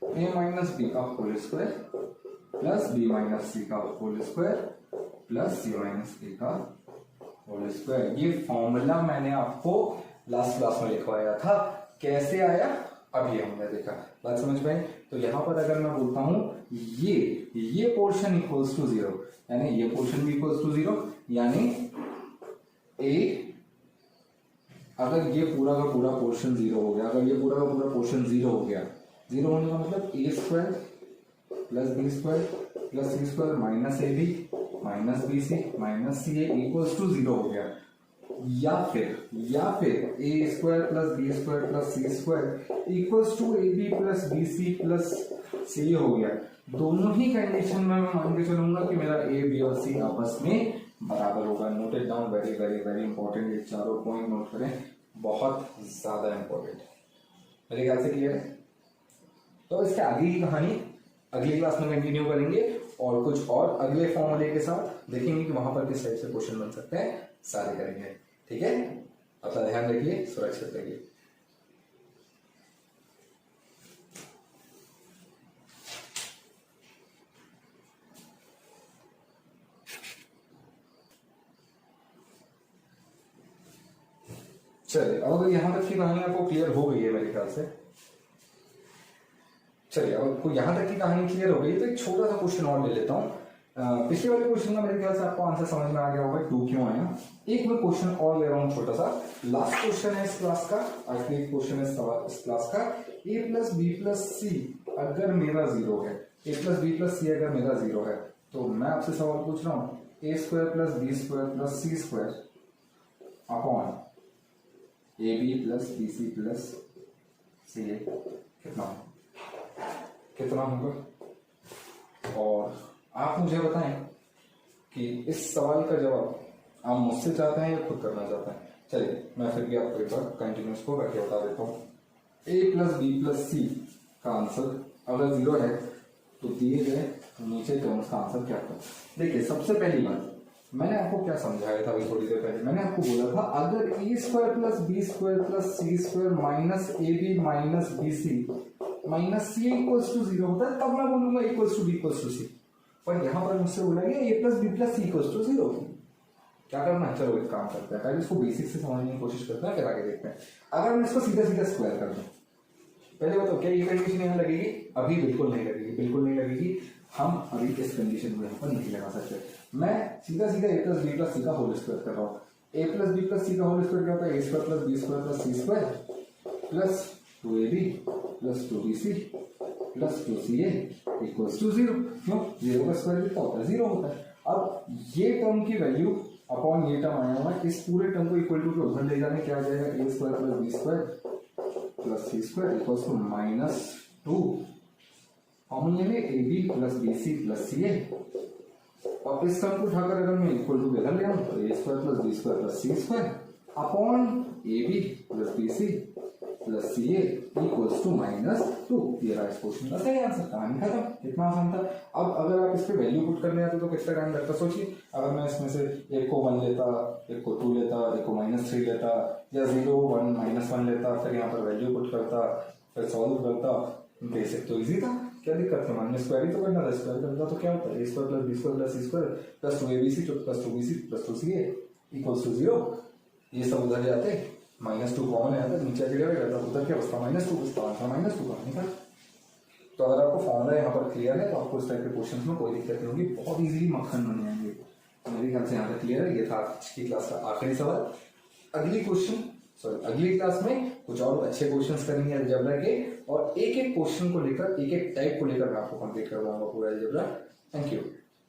a माइनस बी का whole square plus B minus सी का whole square plus C minus ए का होल स्क्वायर। ये फॉर्मूला मैंने आपको लास्ट क्लास में लिखवाया था, कैसे आया अभी हमने देखा, बात समझ पाए। तो यहां पर अगर मैं बोलता हूं ये पोर्शन इक्वल्स टू 0, यानी ये पोर्शन भी इक्वल्स टू 0, यानी a अगर ये पूरा का पूरा पोर्शन 0 हो गया, अगर ये पूरा का पूरा पोर्शन 0 हो गया, 0 होने का मतलब A square plus B square plus C square minus A B minus B C minus C A equals to 0 हो गया। या फिर A square plus B square plus C square equals to A B plus B C plus C हो गया। दोनों ही कंडीशन में मैं मान के चलूंगा कि मेरा ए बी और सी आपस में बराबर होगा। Note it down, very very very important, ये चारों पॉइंट नोट करें, बहुत ज्यादा इंपॉर्टेंट है। मेरे ख्याल से क्लियर है। तो इसके आगे की कहानी अगली क्लास में कंटिन्यू करेंगे और कुछ और अगले फॉर्मूले के साथ देखेंगे कि वहां पर किस टाइप से क्वेश्चन बन सकते हैं, सारे करेंगे। ठीक है, अपना ध्यान रखिए, सुरक्षित रहिए। चलिए अब यहां तक की कहानी आपको क्लियर हो गई है मेरे ख्याल से। चलिए अब आपको यहां तक की कहानी क्लियर हो गई तो एक छोटा सा क्वेश्चन और ले लेता हूं पिछले वाले क्वेश्चन का मेरे ख्याल से आपको आंसर समझ में आ गया होगा 2 क्यों आया। एक मैं क्वेश्चन और ले रहा हूँ छोटा सा, लास्ट क्वेश्चन है इस क्लास का, आखिरी क्वेश्चन है इस क्लास का। a प्लस बी प्लस सी अगर मेरा 0 है, a प्लस बी प्लस सी अगर मेरा 0 है, तो मैं आपसे सवाल पूछ रहा हूँ a square plus B square plus C square upon A B plus B C plus C A कितना होगा। और आप मुझे बताएं कि इस सवाल का जवाब आप मुझसे चाहते हैं या खुद करना चाहते हैं। चलिए मैं फिर भी आपको एक बार कंटिन्यूस को करके बता देता हूँ। a plus B plus C का आंसर अगर 0 है तो दिए गए नीचे टर्म्स का आंसर क्या होगा। देखिए सबसे पहली बात मैंने आपको क्या समझाया था अभी थोड़ी देर पहले, मैंने आपको बोला था अगर A square plus B square plus C square minus A B minus B C minus C equals to 0 होता है तब मैं बोलूंगा equals to B equals to C. पर यहां पर मुझसे बोला गया A plus B plus C equals to 0। क्या करना है, चलो एक काम करते हैं, पहले इसको बेसिक से समझने की कोशिश करते हैं फिर आगे देखते हैं। अगर मैं इसको सीधा सीधा स्क्वायर कर दूं, पहले बताओ क्या ये कंडीशन यहाँ लगेगी? अभी बिल्कुल नहीं लगेगी, बिल्कुल नहीं लगेगी। हम अभी इस कंडीशन को यहाँ पर नहीं लगा सकते। मैं सीधा सीधा A plus B plus C का होल स्क्वायर कर रहा हूँ। A plus B plus C का होल स्क्वायर क्या होता है? A square plus B square plus C square plus 2ab plus 2bc plus 2ca equals to 0। क्यों? 0 का स्क्वायर कितना होता है? 0 होता है। अब ये टर्म की वैल्यू अपॉन ये टर्म आया हुआ है, इस पूरे टर्म को इक्वल टू के उधर ले जाने क्या आ जाएगा? A square plus B square plus C square equals to -2 common ले A B plus B C plus C A. और इस टर्म को उठाकर अगर मैं इक्वल टू के इधर ले आऊं तो A square plus B square plus C square upon A B plus B C plus C A equals to -2। ये रहा इस क्वेश्चन का सही आंसर। कहानी खत्म। कितना आसान था। अब अगर आप इस पे वैल्यू पुट करने आते तो कितना टाइम लगता सोचिए। अगर मैं इसमें से एक को 1 लेता, एक को 2 लेता, एक को -3 लेता, या 0 1 -1 लेता, फिर यहाँ पर वैल्यू पुट करता, फिर सॉल्व करता। बेसिक तो इजी था, क्या दिक्कत है? मान स्क्वायर ही तो करना था। स्क्वायर करता तो क्या होता है? A square plus B square plus C square plus 2abc plus 2bc plus 2ca equals to 0। ये सब उधर जाते, -2 कॉमन आता है, नीचे डिवाइड करता, उधर क्या बचता? -2 बचता, आंसर -2 का निकल। तो अगर आपको फॉर्मूला यहाँ पर क्लियर है तो आपको इस टाइप के क्वेश्चन में कोई दिक्कत नहीं होगी, बहुत इजीली मक्खन बन जाएंगे। मेरे ख्याल से यहाँ तक क्लियर है। ये था आज की क्लास का आखिरी सवाल। अगली क्लास में कुछ और अच्छे क्वेश्चंस करेंगे अलजेब्रा के, और एक एक क्वेश्चन को लेकर, एक एक टाइप को लेकर मैं आपको कंप्लीट करवाऊंगा पूरा अलजेब्रा। Thank you.